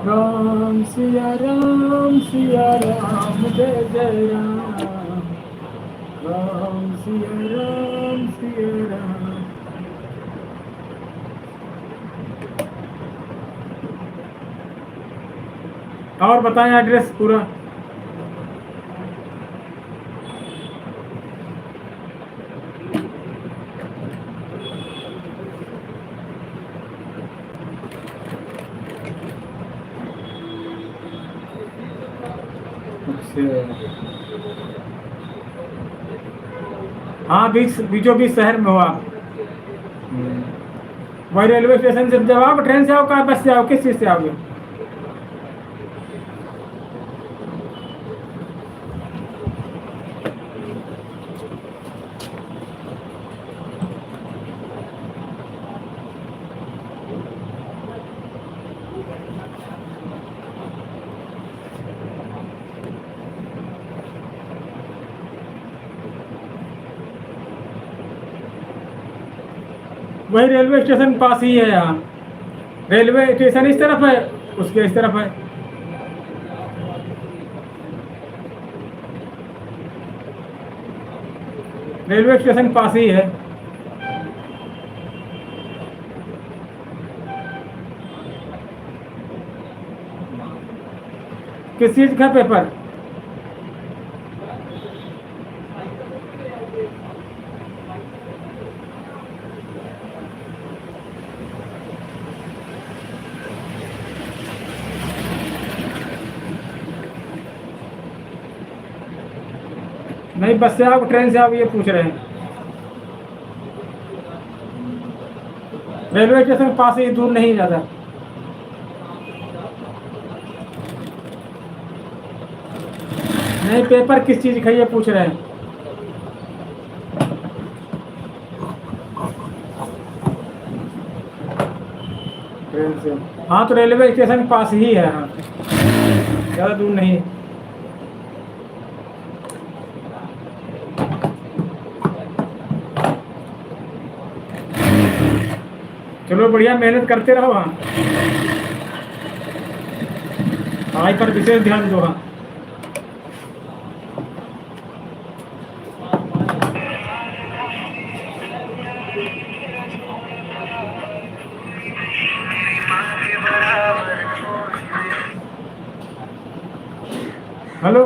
राम सिया राम जय जय राम। राम सिया राम। और बताएं एड्रेस पूरा। हाँ, बीचों बीच शहर में हो आप। वही रेलवे स्टेशन से जब आओ, ट्रेन से आओ, बस से आओ, किस चीज़ से आओगे? वही रेलवे स्टेशन पास ही है यहाँ। रेलवे स्टेशन इस तरफ है, उसके इस तरफ है। रेलवे स्टेशन पास ही है। किस चीज़ का पेपर? नहीं, बस से आओ ट्रेन से आओ, ये पूछ रहे हैं। रेलवे स्टेशन पास ही, दूर नहीं ज़्यादा। नहीं, पेपर किस चीज़ का ये पूछ रहे हैं। ट्रेन से। हाँ, तो रेलवे स्टेशन पास ही है। हाँ, ज़्यादा दूर नहीं। चलो बढ़िया, मेहनत करते रहो। हाँ, पढ़ाई पर विशेष ध्यान दो। हाँ। हेलो।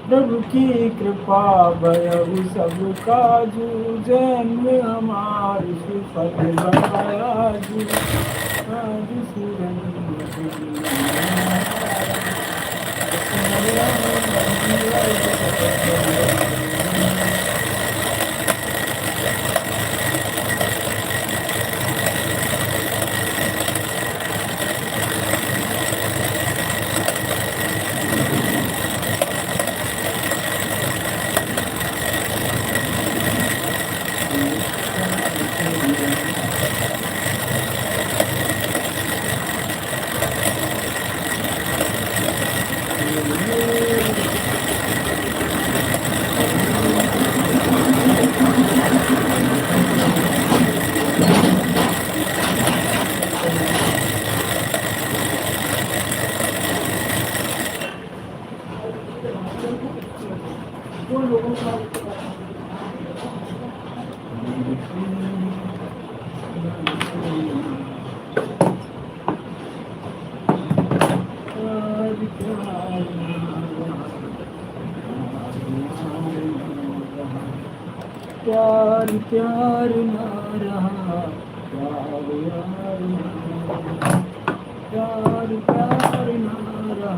प्रभु की कृपा भयउ सब काजू, जन्म हमार सुफल बयाजू, आज प्यार प्यार ना रहा, प्यार यार ना रहा, प्यार प्यार ना रहा।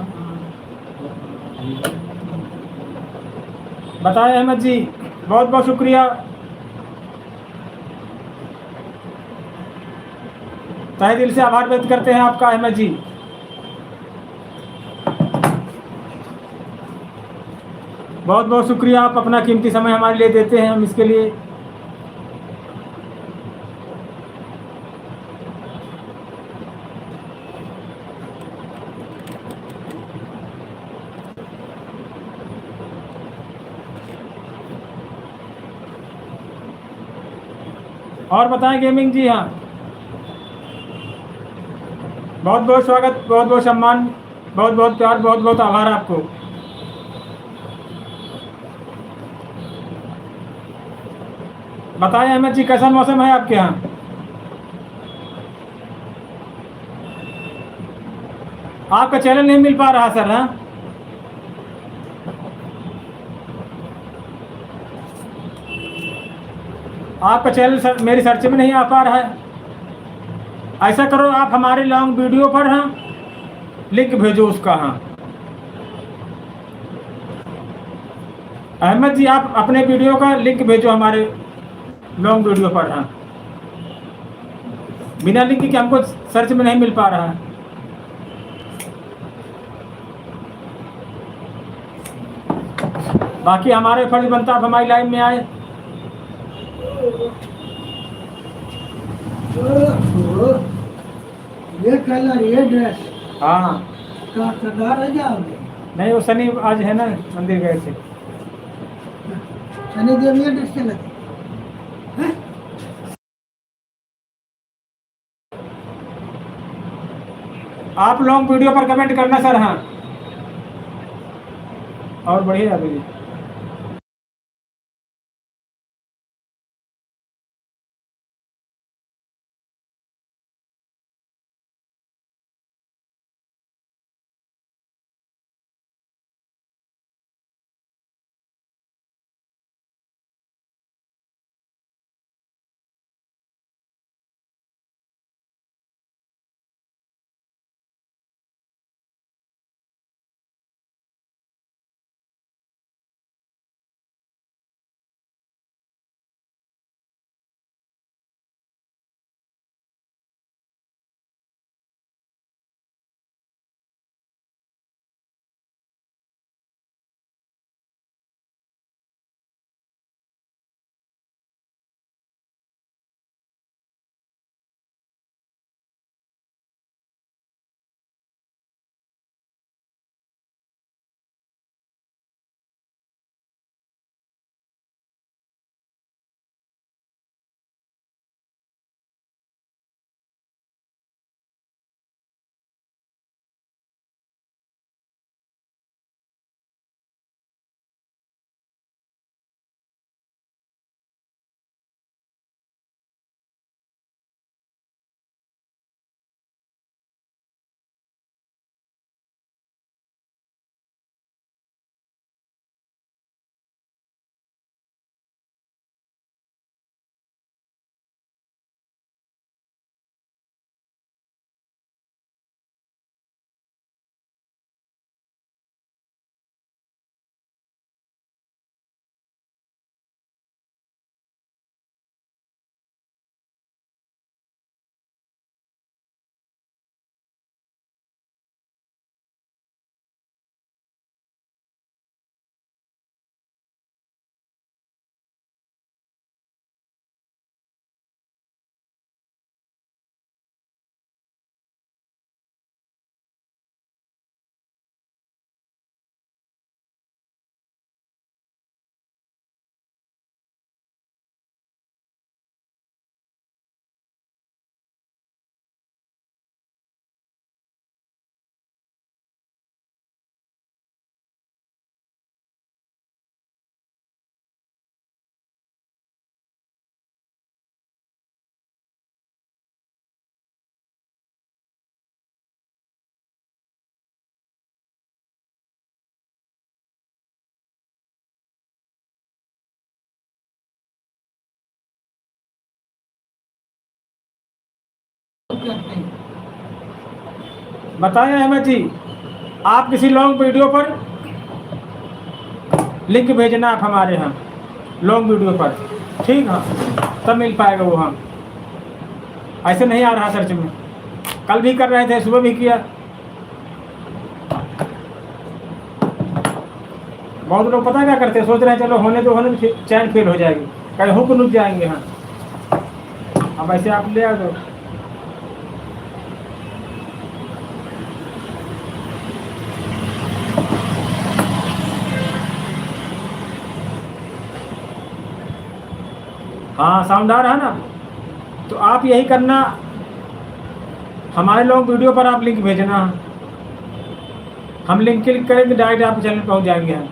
बताएं अहमद जी, बहुत बहुत शुक्रिया। तहे दिल से आभार व्यक्त करते हैं आपका अहमद जी। बहुत बहुत शुक्रिया, आप अपना कीमती समय हमारे लिए देते हैं, हम इसके लिए और बताएं गेमिंग जी। हाँ, बहुत बहुत स्वागत, बहुत बहुत सम्मान, बहुत बहुत प्यार, बहुत बहुत आभार आपको। बताएं अहमद जी, कैसा मौसम है आपके यहाँ? आपका चैनल नहीं मिल पा रहा सर। हाँ, आपका चैनल सर मेरी सर्च में नहीं आ पा रहा है। ऐसा करो, आप हमारे लॉन्ग वीडियो पर हाँ लिंक भेजो उसका। हाँ अहमद जी, आप अपने वीडियो का लिंक भेजो हमारे लॉन्ग वीडियो पर। हाँ, बिना लिंक के हमको सर्च में नहीं मिल पा रहा है। बाकी हमारे फर्ज बनता आप हमारी लाइन में आए। ये कलर, ये ड्रेस हाँ, का सरदार है जाओगे? नहीं वो शनि आज है ना, मंदिर गए थे। शनि देव ये ड्रेस चला हैं? आप लॉन्ग वीडियो पर कमेंट करना सर। हाँ, और बढ़िया अभी करते हैं। बताएं अहमद जी, आप किसी लॉन्ग वीडियो पर लिंक भेजना आप हमारे यहाँ लॉन्ग वीडियो पर, ठीक है, तब मिल पाएगा वो। हम ऐसे नहीं आ रहा सर्च में, कल भी कर रहे थे, सुबह भी किया। बहुत लोग पता क्या करते हैं, सोच रहे हैं चलो होने दो होने दो, चैन फेल हो जाएगी, कहीं हुक नुक जाएंगे। हाँ, अब ऐसे आप ले आ दो। हाँ, साउंड आ रहा है ना, तो आप यही करना, हमारे लोग वीडियो पर आप लिंक भेजना, हम लिंक क्लिक करेंगे डायरेक्ट आपके चैनल पहुंच जाएंगे हम।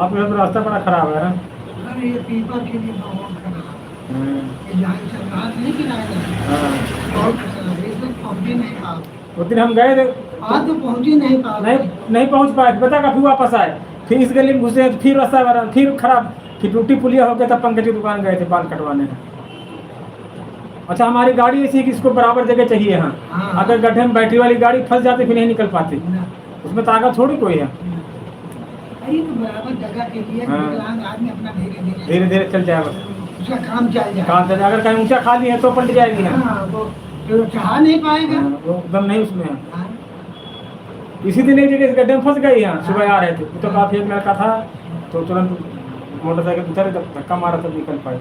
आप लोग तो रास्ता बड़ा खराब है ना। अरे ये पीपल के लिए बहुत खराब है। ये जहाँ सरकार नहीं गिराएगा, हाँ, बहुत खराब है, इसमें पहुँची नहीं पाओ। उस दिन हम गए थे, आज तो पहुँची नहीं पाओ। नहीं पहुंच पाए, पता का फिर वापस आए, फिर इस गली में घुसे, फिर रास्ता बना, फिर खराब, फिर टूटी पुलिया हो गया, तब पंकज की दुकान गए थे बाल कटवाने। अच्छा, हमारी गाड़ी ऐसी है कि इसको बराबर जगह चाहिए। हाँ, हाँ। अगर गड्ढे में बैटरी वाली गाड़ी फंस जाती फिर नहीं निकल पाती, ना, उसमें ताकत थोड़ी कोई है। अरे तो बराबर जगह के लिए हाँ। विकलांग आदमी अपना धीरे धीरे धीरे धीरे चल जाए बस, उसका काम चल जाए। कहाँ चल, अगर कहीं ऊंचा खाली है तो पलट जाएगी। हाँ, हाँ, वो जो चाह नहीं पाएगा। हाँ, वो दम नहीं उसमें है। हाँ, इसी दिन एक जगह इस गड्ढे में फंस गई। हाँ, सुबह आ रहे थे तो काफी एक लड़का था, तो तुरंत मोटरसाइकिल उतरे, धक्का मारा तब निकल पाए।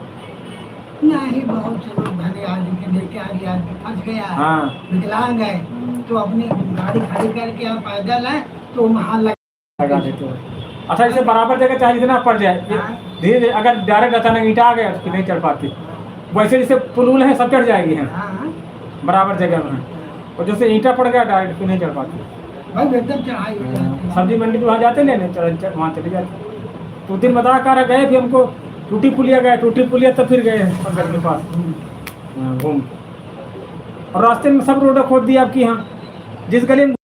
नहीं, बहुत से लोग भले आदमी के लेके आ गया, आदमी फंस गया है, हाँ, विकलांग है, तो अपनी गाड़ी खड़ी करके आप पैदल है तो वहाँ लगा देते हो। अच्छा, इसे बराबर जगह चाहे जितना पड़ जाए, ये हाँ। धीरे धीरे, अगर डायरेक्ट अचानक ईंटा आ गया तो फिर नहीं चढ़ पाती। वैसे जैसे पुल है सब चढ़ जाएगी। हैं हाँ, बराबर जगह में है, और जैसे ईंटा पड़ गया डायरेक्ट फिर नहीं चढ़ पाती। भाई एकदम चढ़ाई हो जाती है। सब्जी मंडी तो वहाँ जाते लेने, वहाँ चले जाते। तो उस दिन बता कर गए, फिर हमको टूटी पुलिया गए, टूटी पुलिया तब फिर गए पंकज के पास घूम, और रास्ते में सब रोड खोद दिया आपकी। यहाँ जिस गली में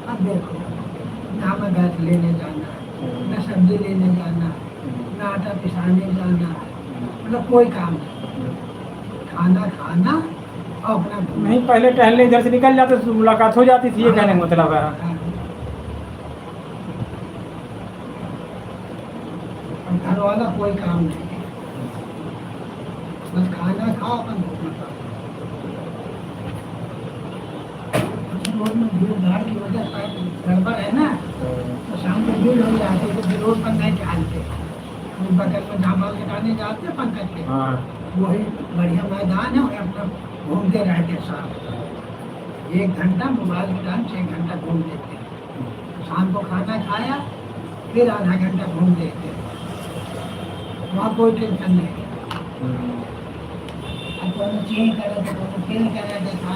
अब देखो, ना मैं गैस लेने जाना है, ना सब्जी लेने जाना है, ना आटा पिसाने जाना है, मतलब कोई काम नहीं, खाना खाना और अपना घूमना। नहीं, पहले टहलने इधर से निकल जाते तो मुलाकात हो जाती थी, ये कहने का मतलब है। हाँ। और घर वाला कोई काम नहीं, बस खाना खाओ अपन घूमना खाओ। रोड में भीड़ भाड़ की वजह से गड़बड़ है ना, तो शाम को भीड़ हो जाती है, तो रोड पर नहीं टहलते, बगल में जहाँ बाल कटाने जाते हैं पंकज के, हाँ, वही बढ़िया मैदान है, वहीं अपना घूमते रहते साथ। 1 घंटा मोबाइल के टाइम से 1 घंटा घूम लेते हैं। शाम को खाना खाया, फिर आधा घंटा घूमते थे, वहाँ कोई टेंशन नहीं। अब कोनो चीज करे तो कोनो खेल करे देखा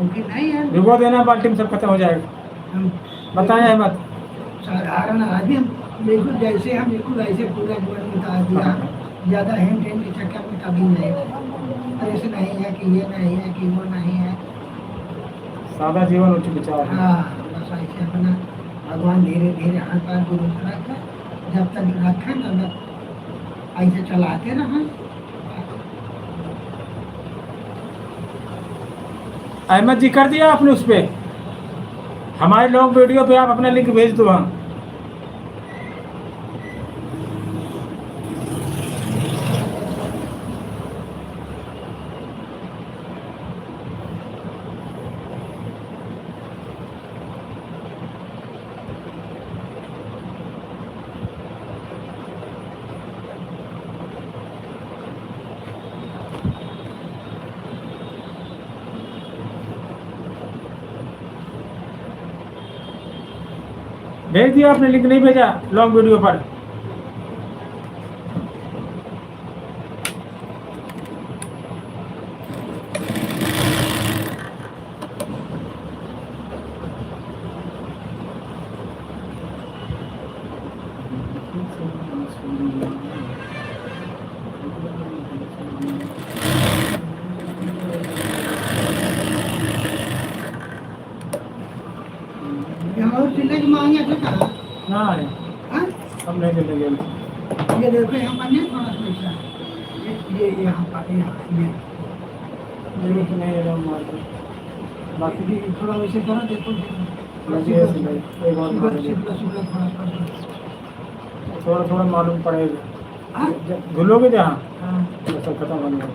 कि नहीं है भिगो देना बाल्टी में, सब खत्म हो जाएगा। हम बताएं अहमद। साधारण आदमी हम बिल्कुल जैसे हम बिल्कुल ऐसे पूरा जीवन बिता दिया। ज़्यादा हेम टेम के चक्कर में कभी नहीं रहे। ऐसे नहीं है कि ये नहीं है कि वो नहीं है। सादा जीवन उच्च विचार है। हाँ, बस ऐसे अपना भगवान धीरे धीरे हाथ पैर दुरुस्त रखे, जब तक रखें तब तक ऐसे चलाते रहें। अहमद जी कर दिया आपने उस पे? हमारे लोग वीडियो पे आप अपना लिंक भेज दो। हाँ भेज दिया आपने, लिंक नहीं भेजा लॉन्ग वीडियो पर? और सिलेज मांगे थे कहाँ? ना है, हाँ? अब नहीं चलेंगे। ये देखो यहाँ पर नहीं थोड़ा पैसा, ये यहाँ पर ये नहीं तो नहीं है मार दो। बाकी बाकी थोड़ा वैसे करो, देखो लगी है सिलाई, एक और मार दो। थोड़ा थोड़ा मालूम पड़ेगा। हाँ? जब धुलोगे जहाँ हाँ। तो सब खत्म हो जाएगा।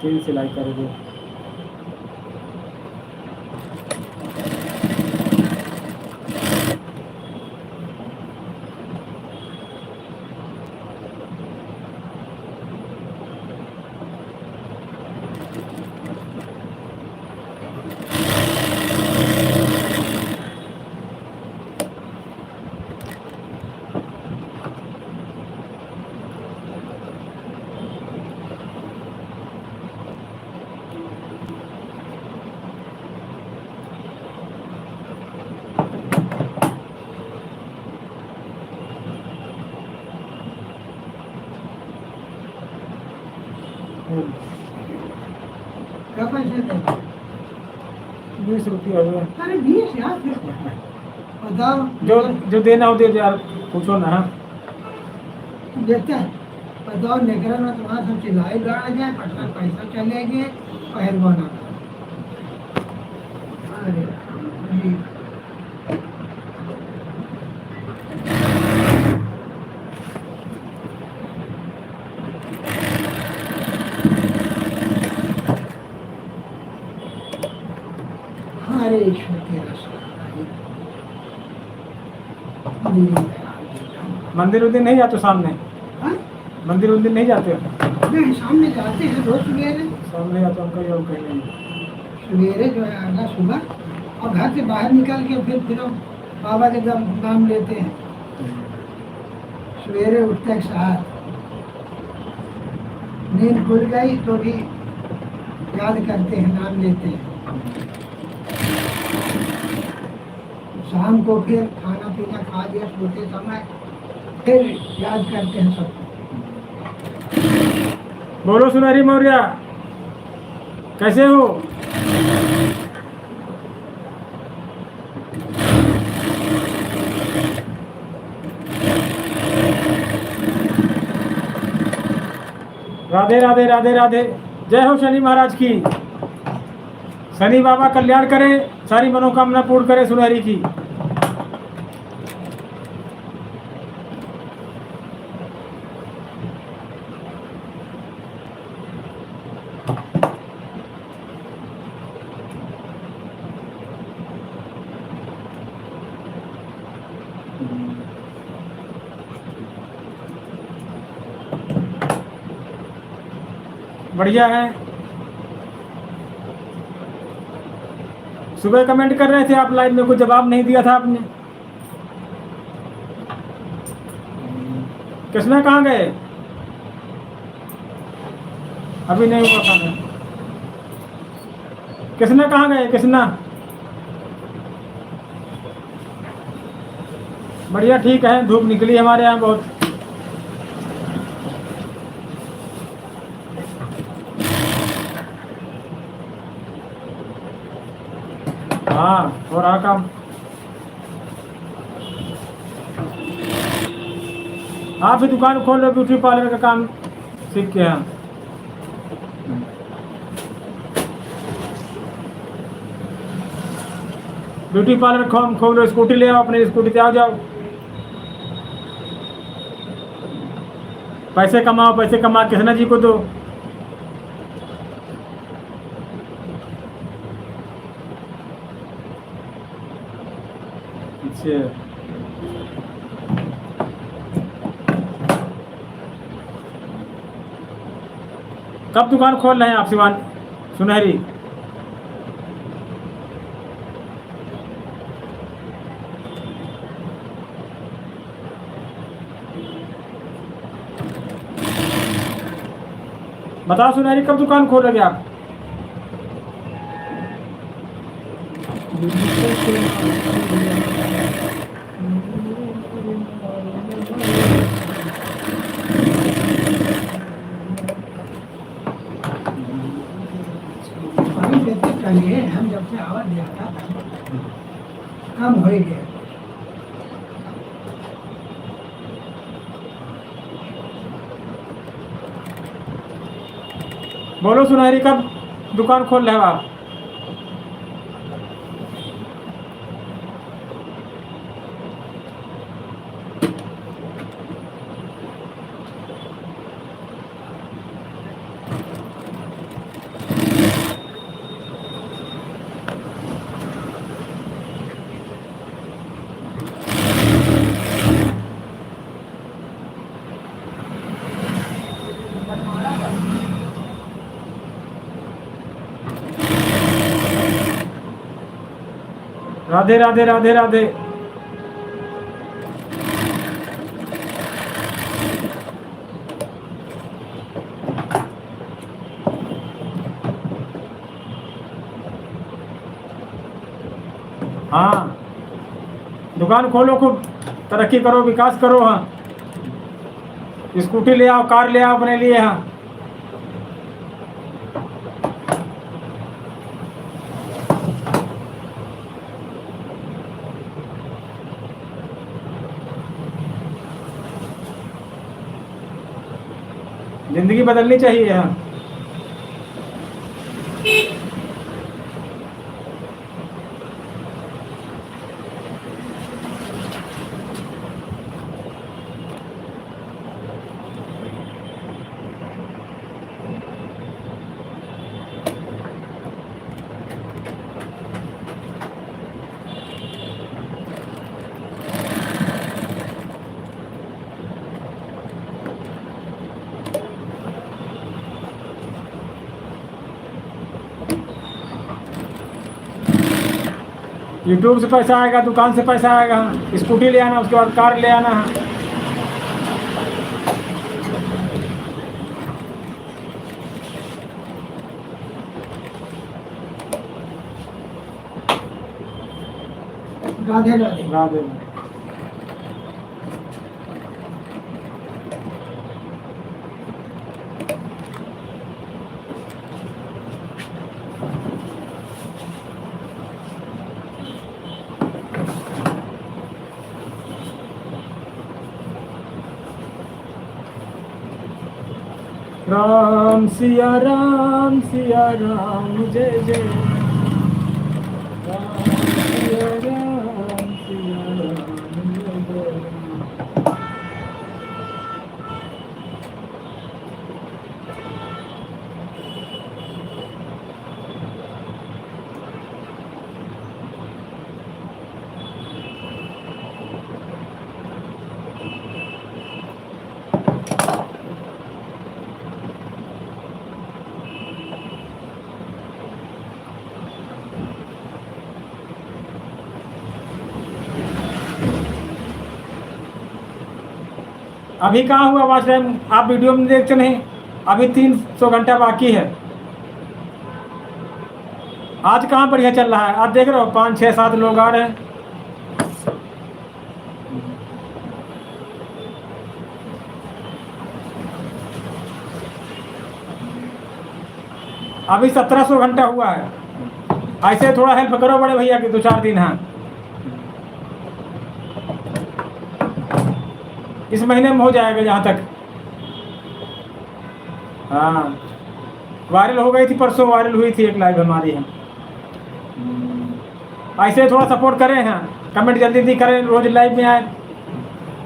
3 सिलाई करोगे। क्या पैसे थे? 20 रुपये हुए। अरे 20 यार, फिर बताओ। जो देना हो दे दो यार, पूछो ना। देते हैं बताओ, निकल में तुम्हारा सब सिलाई गाड़ जाए, पटना पैसा चले गए, पहलवाना। अरे जी। हरे ईश्वर तेरा मंदिर उदिर नहीं जाते सामने? हाँ? मंदिर उदिर नहीं जाते हो? नहीं, सामने जाते हैं रोज सवेरे। सामने जाते उनका योग कहीं नहीं। सवेरे जो है आना सुबह, और घर से बाहर निकल के फिर हम बाबा के नाम लेते हैं। सवेरे उठते के साथ नींद खुल गई तो भी याद करते हैं, नाम लेते हैं। शाम को फिर खाना पीना खा लिया, सोते समय फिर याद करते हैं सबको। बोलो सुनहरी मौर्य, कैसे हो? राधे राधे राधे राधे। जय हो शनि महाराज की। शनि बाबा कल्याण करे, सारी मनोकामना पूर्ण करे सुनहरी की। बढ़िया है। सुबह कमेंट कर रहे थे आप लाइव में, कुछ जवाब नहीं दिया था आपने। कृष्णा कहाँ गए? अभी नहीं हुआ खाना। कृष्णा कहाँ गए कृष्णा? बढ़िया ठीक है, धूप निकली हमारे यहाँ बहुत। हाँ हो रहा काम। हाँ फिर दुकान खोल लो ब्यूटी पार्लर का काम सीख के। यहाँ ब्यूटी पार्लर खोल लो, स्कूटी ले आओ, अपनी स्कूटी से आ जाओ, पैसे कमाओ, पैसे कमा कृष्णा जी को दो। अच्छा कब दुकान खोल रहे हैं आप शिवान सुनहरी? बताओ सुनहरी कब दुकान खोल रहे आप? अभी देखते चलिए, हम जब से आवाज दिया था कम हो ही गया। बोलो सुनहरी कब दुकान खोल रहे हो आप? राधे राधे राधे राधे। हाँ दुकान खोलो, खूब तरक्की करो, विकास करो। हाँ स्कूटी ले आओ, कार ले आओ अपने लिए। हाँ जिंदगी बदलनी चाहिए। हाँ यूट्यूब से पैसा आएगा, दुकान से पैसा आएगा। स्कूटी ले आना, उसके बाद कार ले आना है। राधे राधे। राधे। राम सिया राम जय जय राम सिया राम जय जय। अभी कहाँ हुआ वॉच टाइम? आप वीडियो में देखते नहीं, अभी 300 घंटा बाकी है। आज कहाँ बढ़िया चल रहा है, आज देख रहे हो 5 6 7 लोग आ रहे हैं। अभी 1700 घंटा हुआ है। ऐसे थोड़ा हेल्प करो बड़े भैया की 2-4 दिन। हाँ, इस महीने में हो जाएगा जहाँ तक। हाँ, वायरल हो गई थी, परसों वायरल हुई थी एक लाइव हमारी। है ऐसे थोड़ा सपोर्ट करें। हाँ, कमेंट जल्दी जल्दी करें, रोज लाइव में आए,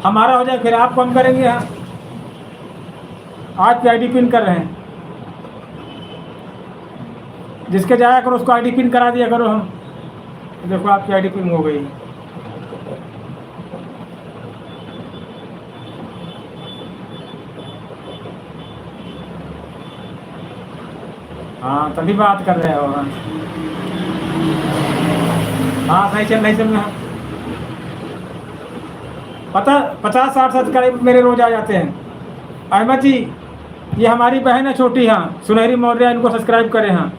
हमारा हो जाए फिर आपको हम करेंगे। हाँ, आज पे आईडी पिन कर रहे हैं, जिसके जाया करो उसको आईडी पिन करा दिया करो। हम देखो आपकी आईडी पिन हो गई। हाँ, तभी बात कर रहे हो। हाँ, सही चल रहा है। पता 50-60 सब्सक्राइबर मेरे रोज आ जाते हैं। अहमद जी, ये हमारी बहन है छोटी। हाँ, सुनहरी मौर्य, इनको सब्सक्राइब करें। हाँ,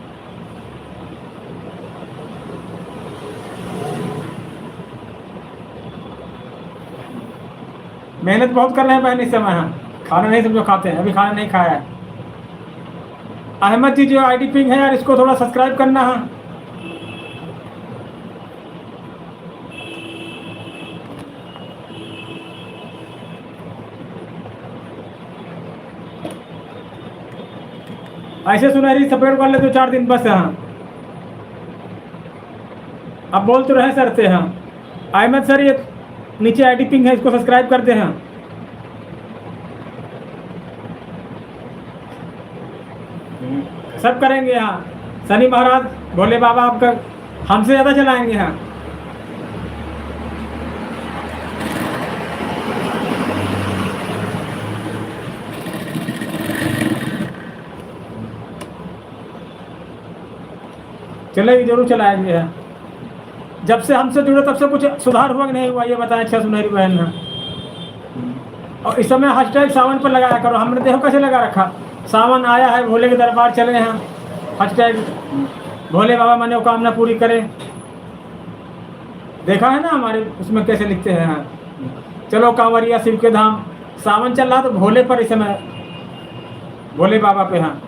मेहनत बहुत कर रहे हैं बहन इस समय। हाँ, खाना नहीं समझो खाते हैं, अभी खाना नहीं खाया है। अहमद जी, जो आईडी पिंग है यार, इसको थोड़ा सब्सक्राइब करना। हाँ, ऐसे सुनहरी सपोर्ट कर ले 2-4 दिन बस। हाँ, अब बोल तो रहे सर से। हाँ, अहमद सर, ये नीचे आईडी पिंग है, इसको सब्सक्राइब कर दे। हाँ, सब करेंगे। हाँ, शनि महाराज भोले बाबा आपका हमसे ज़्यादा चलाएंगे। हाँ, चलेगी, जरूर चलाएंगे। हाँ, जब से हमसे जुड़े तब से कुछ सुधार हुआ कि नहीं हुआ, ये बताएं। अच्छा सुनहरी बहन। हाँ, और इस समय हैशटैग सावन पर लगाया करो। हमने देखो कैसे लगा रखा, सावन आया है, भोले के दरबार चले हैं। हैशटैग भोले बाबा मनोकामना पूरी करें। देखा है ना हमारे उसमें कैसे लिखते हैं। हाँ, चलो कांवरिया शिव के धाम, सावन चल रहा तो भोले पर इस समय, भोले बाबा पे। हाँ,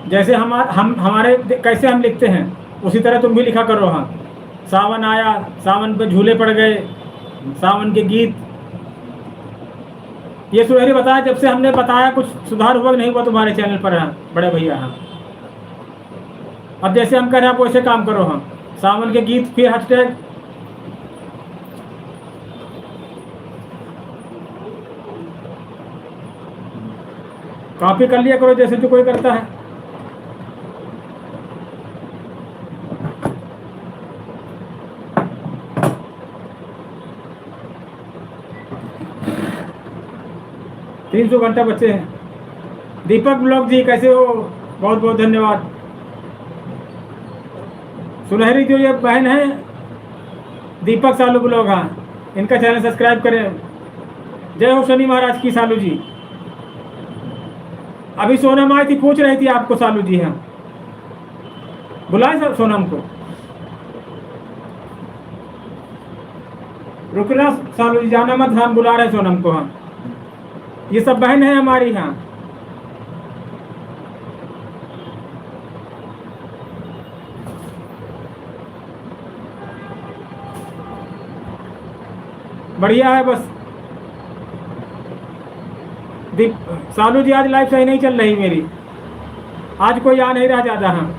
जैसे हमारे कैसे हम लिखते हैं उसी तरह तुम भी लिखा करो। हाँ, सावन आया, सावन पे झूले पड़ गए, सावन के गीत। ये सुनहरी बताया, जब से हमने बताया कुछ सुधार हुआ कि नहीं हुआ तुम्हारे चैनल पर। हाँ, बड़े भैया। हाँ, अब जैसे हम कह रहे हैं आप वैसे काम करो। हाँ, सावन के गीत, फिर हैशटैग कॉपी कर लिया करो, जैसे जो कोई करता है। तीन 300 घंटा बचे हैं। दीपक ब्लॉग जी, कैसे हो? बहुत बहुत धन्यवाद। सुनहरी जो ये बहन है, दीपक सालू ब्लॉग। हाँ, इनका चैनल सब्सक्राइब करें। जय हो शनि महाराज की सालू जी। अभी सोनम आई थी, पूछ रही थी आपको सालू जी। हाँ, बुलाए सर सोनम को। रुकना सालू जी, जाना मत। हम बुला रहे हैं सोनम को। हाँ, ये सब बहन है हमारी। हाँ, बढ़िया है बस। सालू जी, आज लाइफ सही नहीं चल रही मेरी, आज कोई आ नहीं रहा ज़्यादा। हाँ,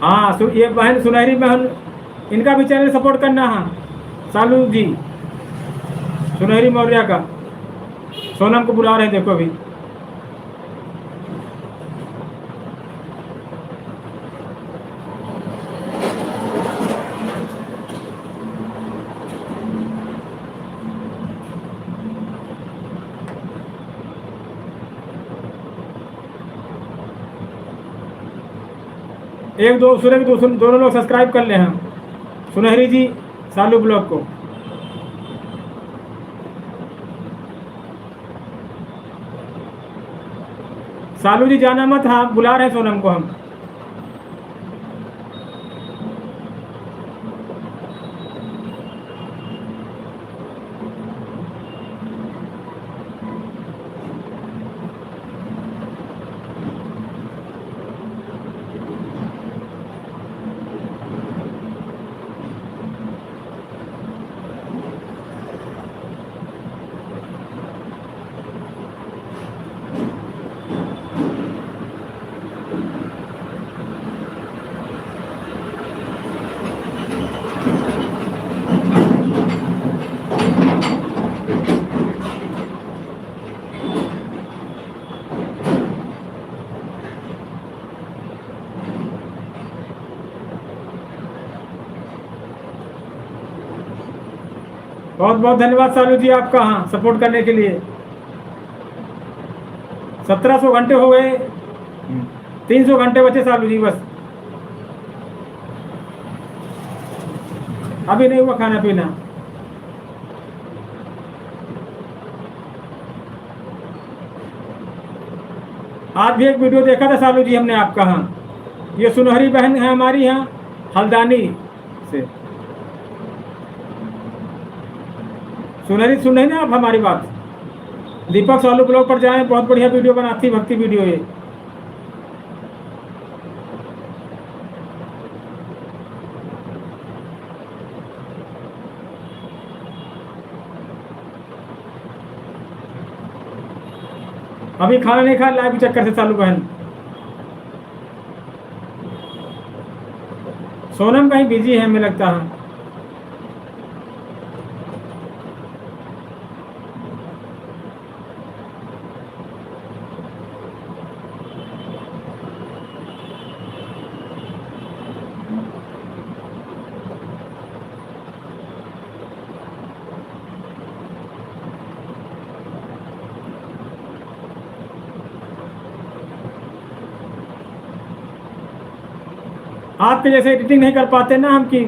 हाँ, ये बहन सुनहरी बहन, इनका भी चैनल सपोर्ट करना। हाँ, सालू जी, सुनहरी मौर्य का। सोनम को बुला रहे हैं, देखो अभी। एक दो दूसरे के दोनों लोग सब्सक्राइब कर ले हम सुनहरी जी सालू ब्लॉग को। सालू जी जाना मत, हाँ बुला रहे हैं सोनम को हम। बहुत बहुत धन्यवाद सालू जी आपका, हाँ सपोर्ट करने के लिए। 1700 घंटे हो गए, 300 घंटे बचे सालू जी बस। अभी नहीं हुआ खाना पीना। आज भी एक वीडियो देखा था सालू जी हमने आपका, हाँ ये सुनहरी बहन है हमारी यहाँ हल्दानी से। सुनहरी सुन रहे ना आप हमारी बात? दीपक सालू ब्लॉग पर जाएं, बहुत बढ़िया वीडियो बनाती, भक्ति वीडियो ये। अभी खाना नहीं खाया लाइव चक्कर से सालू बहन। सोनम कहीं बिजी है हमें लगता है। आपके जैसे एडिटिंग नहीं कर पाते ना हम की।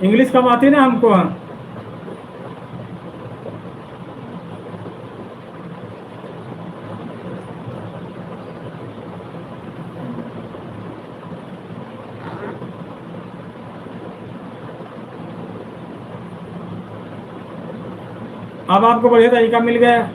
इंग्लिश कम आती ना हमको, हाँ अब आपको बढ़िया तरीका मिल गया।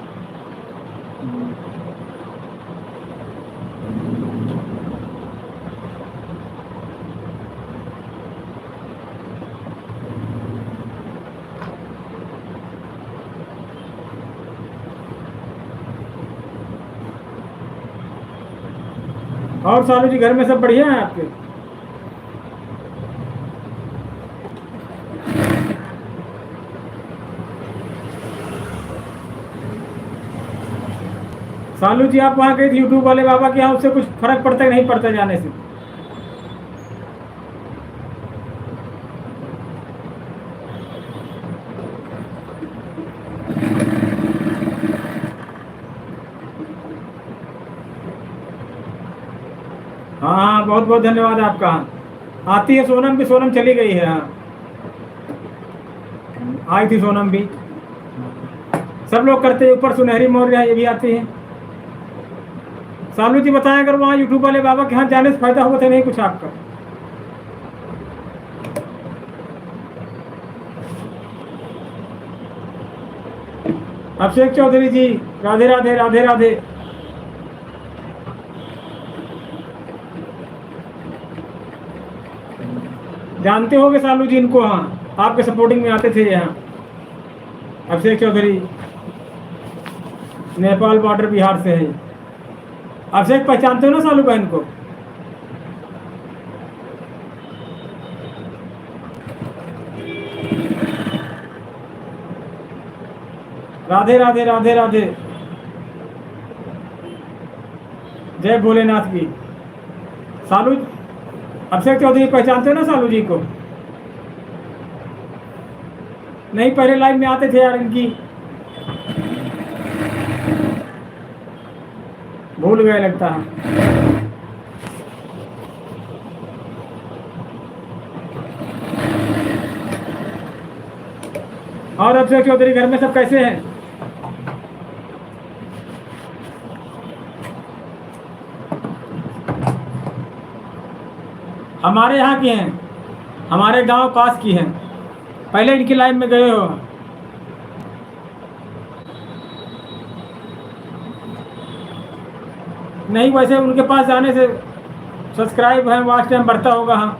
और सालू जी घर में सब बढ़िया है आपके? सालू जी आप वहाँ गए थे यूट्यूब वाले बाबा के यहाँ, उससे कुछ फर्क पड़ता है नहीं पड़ता जाने से? हाँ हाँ बहुत बहुत धन्यवाद आपका। आती है सोनम भी, सोनम चली गई है। हाँ आई थी सोनम भी, सब लोग करते हैं। ऊपर सुनहरी मौर्य ये भी आती है। सालू जी बताएं अगर वहाँ यूट्यूब वाले बाबा के यहाँ जाने से फायदा होगा तो नहीं कुछ आपका? अभिषेक चौधरी जी राधे राधे राधे राधे। जानते होगे सालू जी इनको, हाँ आपके सपोर्टिंग में आते थे यहाँ। अभिषेक चौधरी नेपाल बॉर्डर बिहार से है। अभिषेक पहचानते हो ना सालू बहन को? राधे राधे राधे राधे। जय भोलेनाथ की। सालू अभिषेक चौधरी पहचानते हो ना सालू जी को? नहीं पहले लाइव में आते थे यार इनकी। भूल गए लगता है। और अभिषेक चौधरी, घर में सब कैसे हैं? हमारे यहाँ की हैं, हमारे गांव पास की हैं। पहले इनकी लाइन में गए हो? नहीं, वैसे उनके पास जाने से सब्सक्राइब है, वॉच टाइम बढ़ता होगा। हाँ,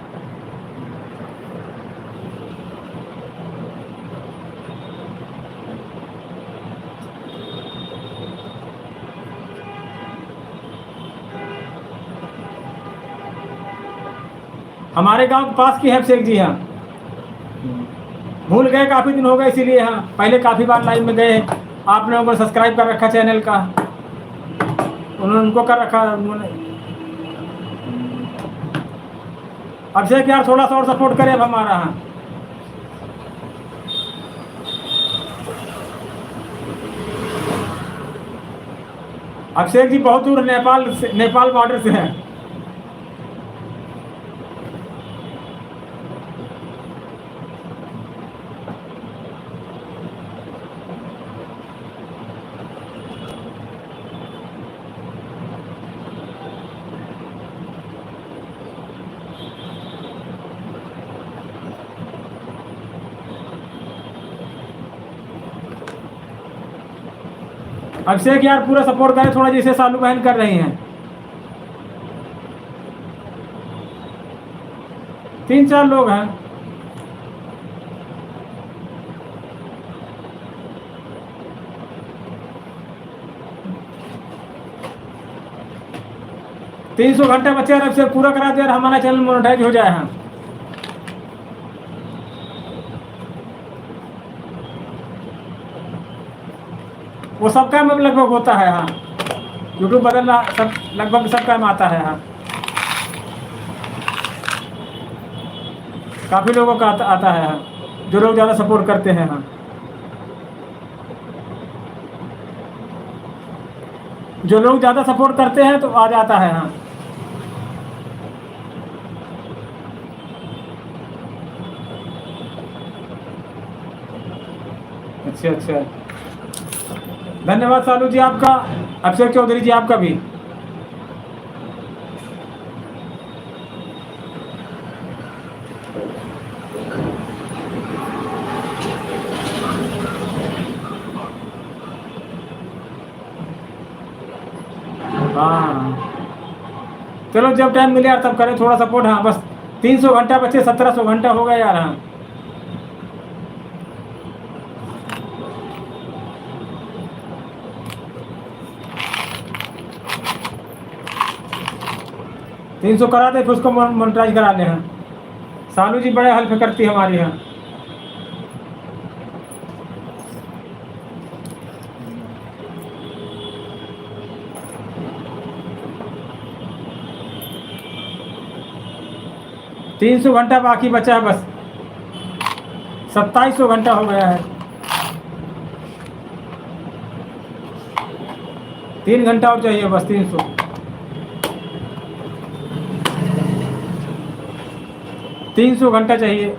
हमारे गांव के पास की है अभिषेक जी। हाँ, भूल गए, काफ़ी दिन हो गए इसीलिए। हाँ, पहले काफ़ी बार लाइन में गए। आप लोगों को सब्सक्राइब कर रखा चैनल का, उन्होंने उनको कर रखा उन्होंने। अभिषेक यार, थोड़ा सा और सपोर्ट करें अब हमारा। हाँ, अभिषेक जी बहुत दूर नेपाल बॉर्डर से हैं। अभिषेक यार, पूरा सपोर्ट करें थोड़ा, जैसे सालू बहन कर रही हैं। 3-4 लोग हैं। $300 घंटा बच्चे यार, अभिषेक पूरा करा दे यार, हमारा चैनल मोनेटाइज हो जाए। हाँ, वो सब काम अब लगभग होता है। हाँ, यूट्यूब बदलना सब लगभग सब काम आता है। हाँ, काफ़ी लोगों का आता है। हाँ, जो लोग ज़्यादा सपोर्ट करते हैं। हाँ, जो लोग ज़्यादा सपोर्ट करते हैं तो आ जाता है। हाँ, अच्छा अच्छा, धन्यवाद सालू जी आपका। अभिषेक चौधरी जी आपका भी। हाँ, चलो जब टाइम मिले यार तब करें थोड़ा सपोर्ट। हाँ, बस 300 घंटा बच्चे, 1700 घंटा हो गया यार। हाँ, तीन सौ करा दे, फिर उसको मोनेटाइज करा ले। हाँ, सालू जी बड़े हेल्प करती है हमारी। यहाँ 300 घंटा बाकी बचा है, बस 2700 घंटा हो गया है। 3 घंटा और चाहिए बस। 300 घंटा चाहिए।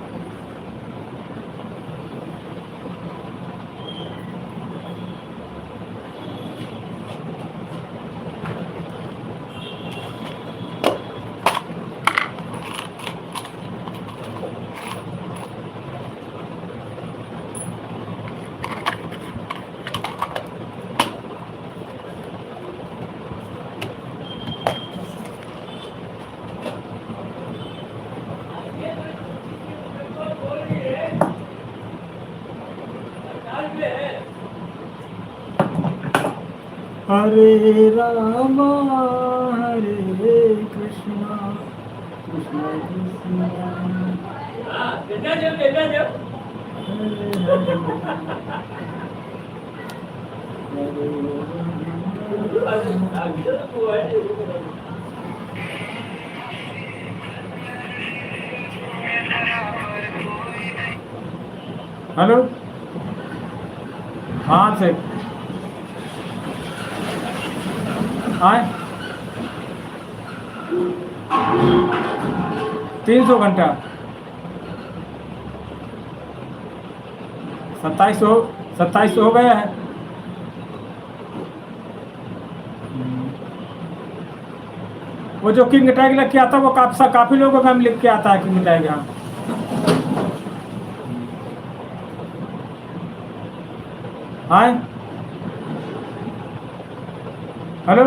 हरे रामा हरे कृष्णा कृष्णा कृष्णा हेलो। हाँ सर, आए 300 घंटा 2700 हो गया है। वो जो किंग टैग लिख के आता है वो काफी लोगों का लिख के आता है किंग टैग। हाँ आए हेलो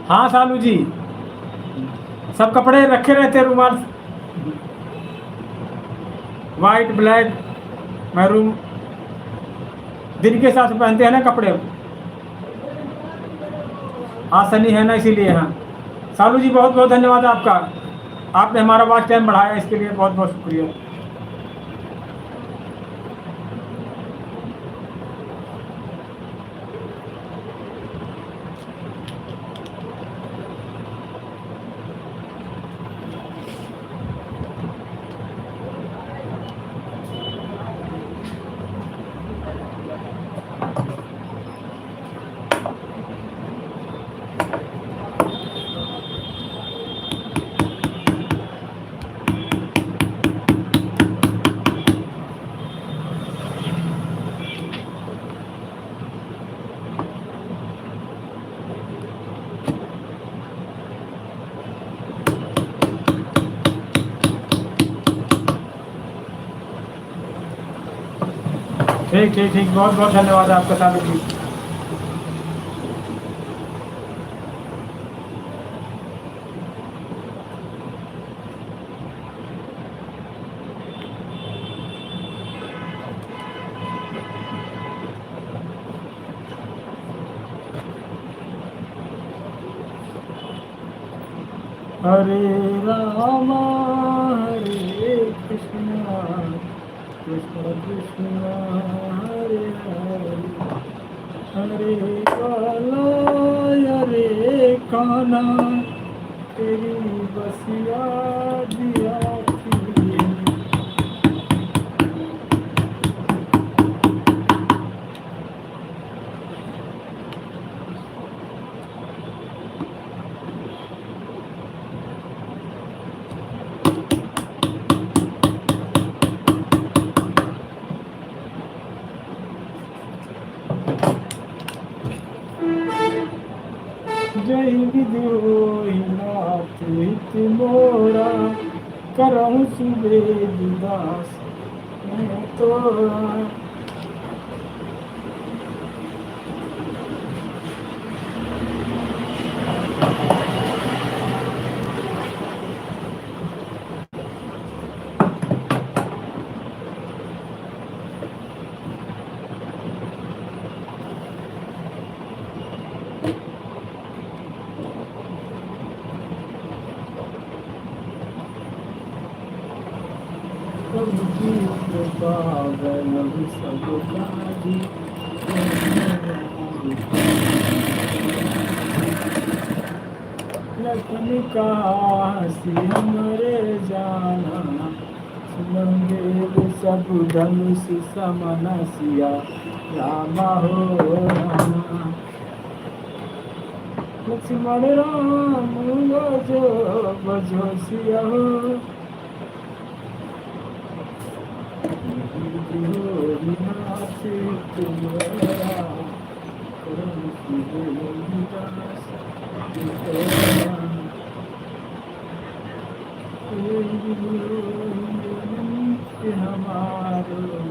हाँ सालू जी सब कपड़े रखे रहते हैं रुमाल वाइट ब्लैक मैरून दिन के हिसाब से पहनते हैं ना कपड़े। आज शनि है ना इसीलिए। हाँ सालू जी बहुत बहुत धन्यवाद आपका। आपने हमारा वॉच टाइम बढ़ाया इसके लिए बहुत बहुत शुक्रिया। ठीक ठीक ठीक बहुत बहुत धन्यवाद आपका सालू जी। हरे रामा हरे कृष्णा कृष्ण कृष्ण हरे हरे हरे काला हरे काना तेरी बसिया दिया थी। जय विदोनाथ हित मोरा करहु सुबेद दास मैं तोरा। लखन कहा हसी हमरे जाना सुमंगेर सब धनुष समन सिया रामा हो रामा लक्ष्मण राम बजो बजो सिया हो हमारो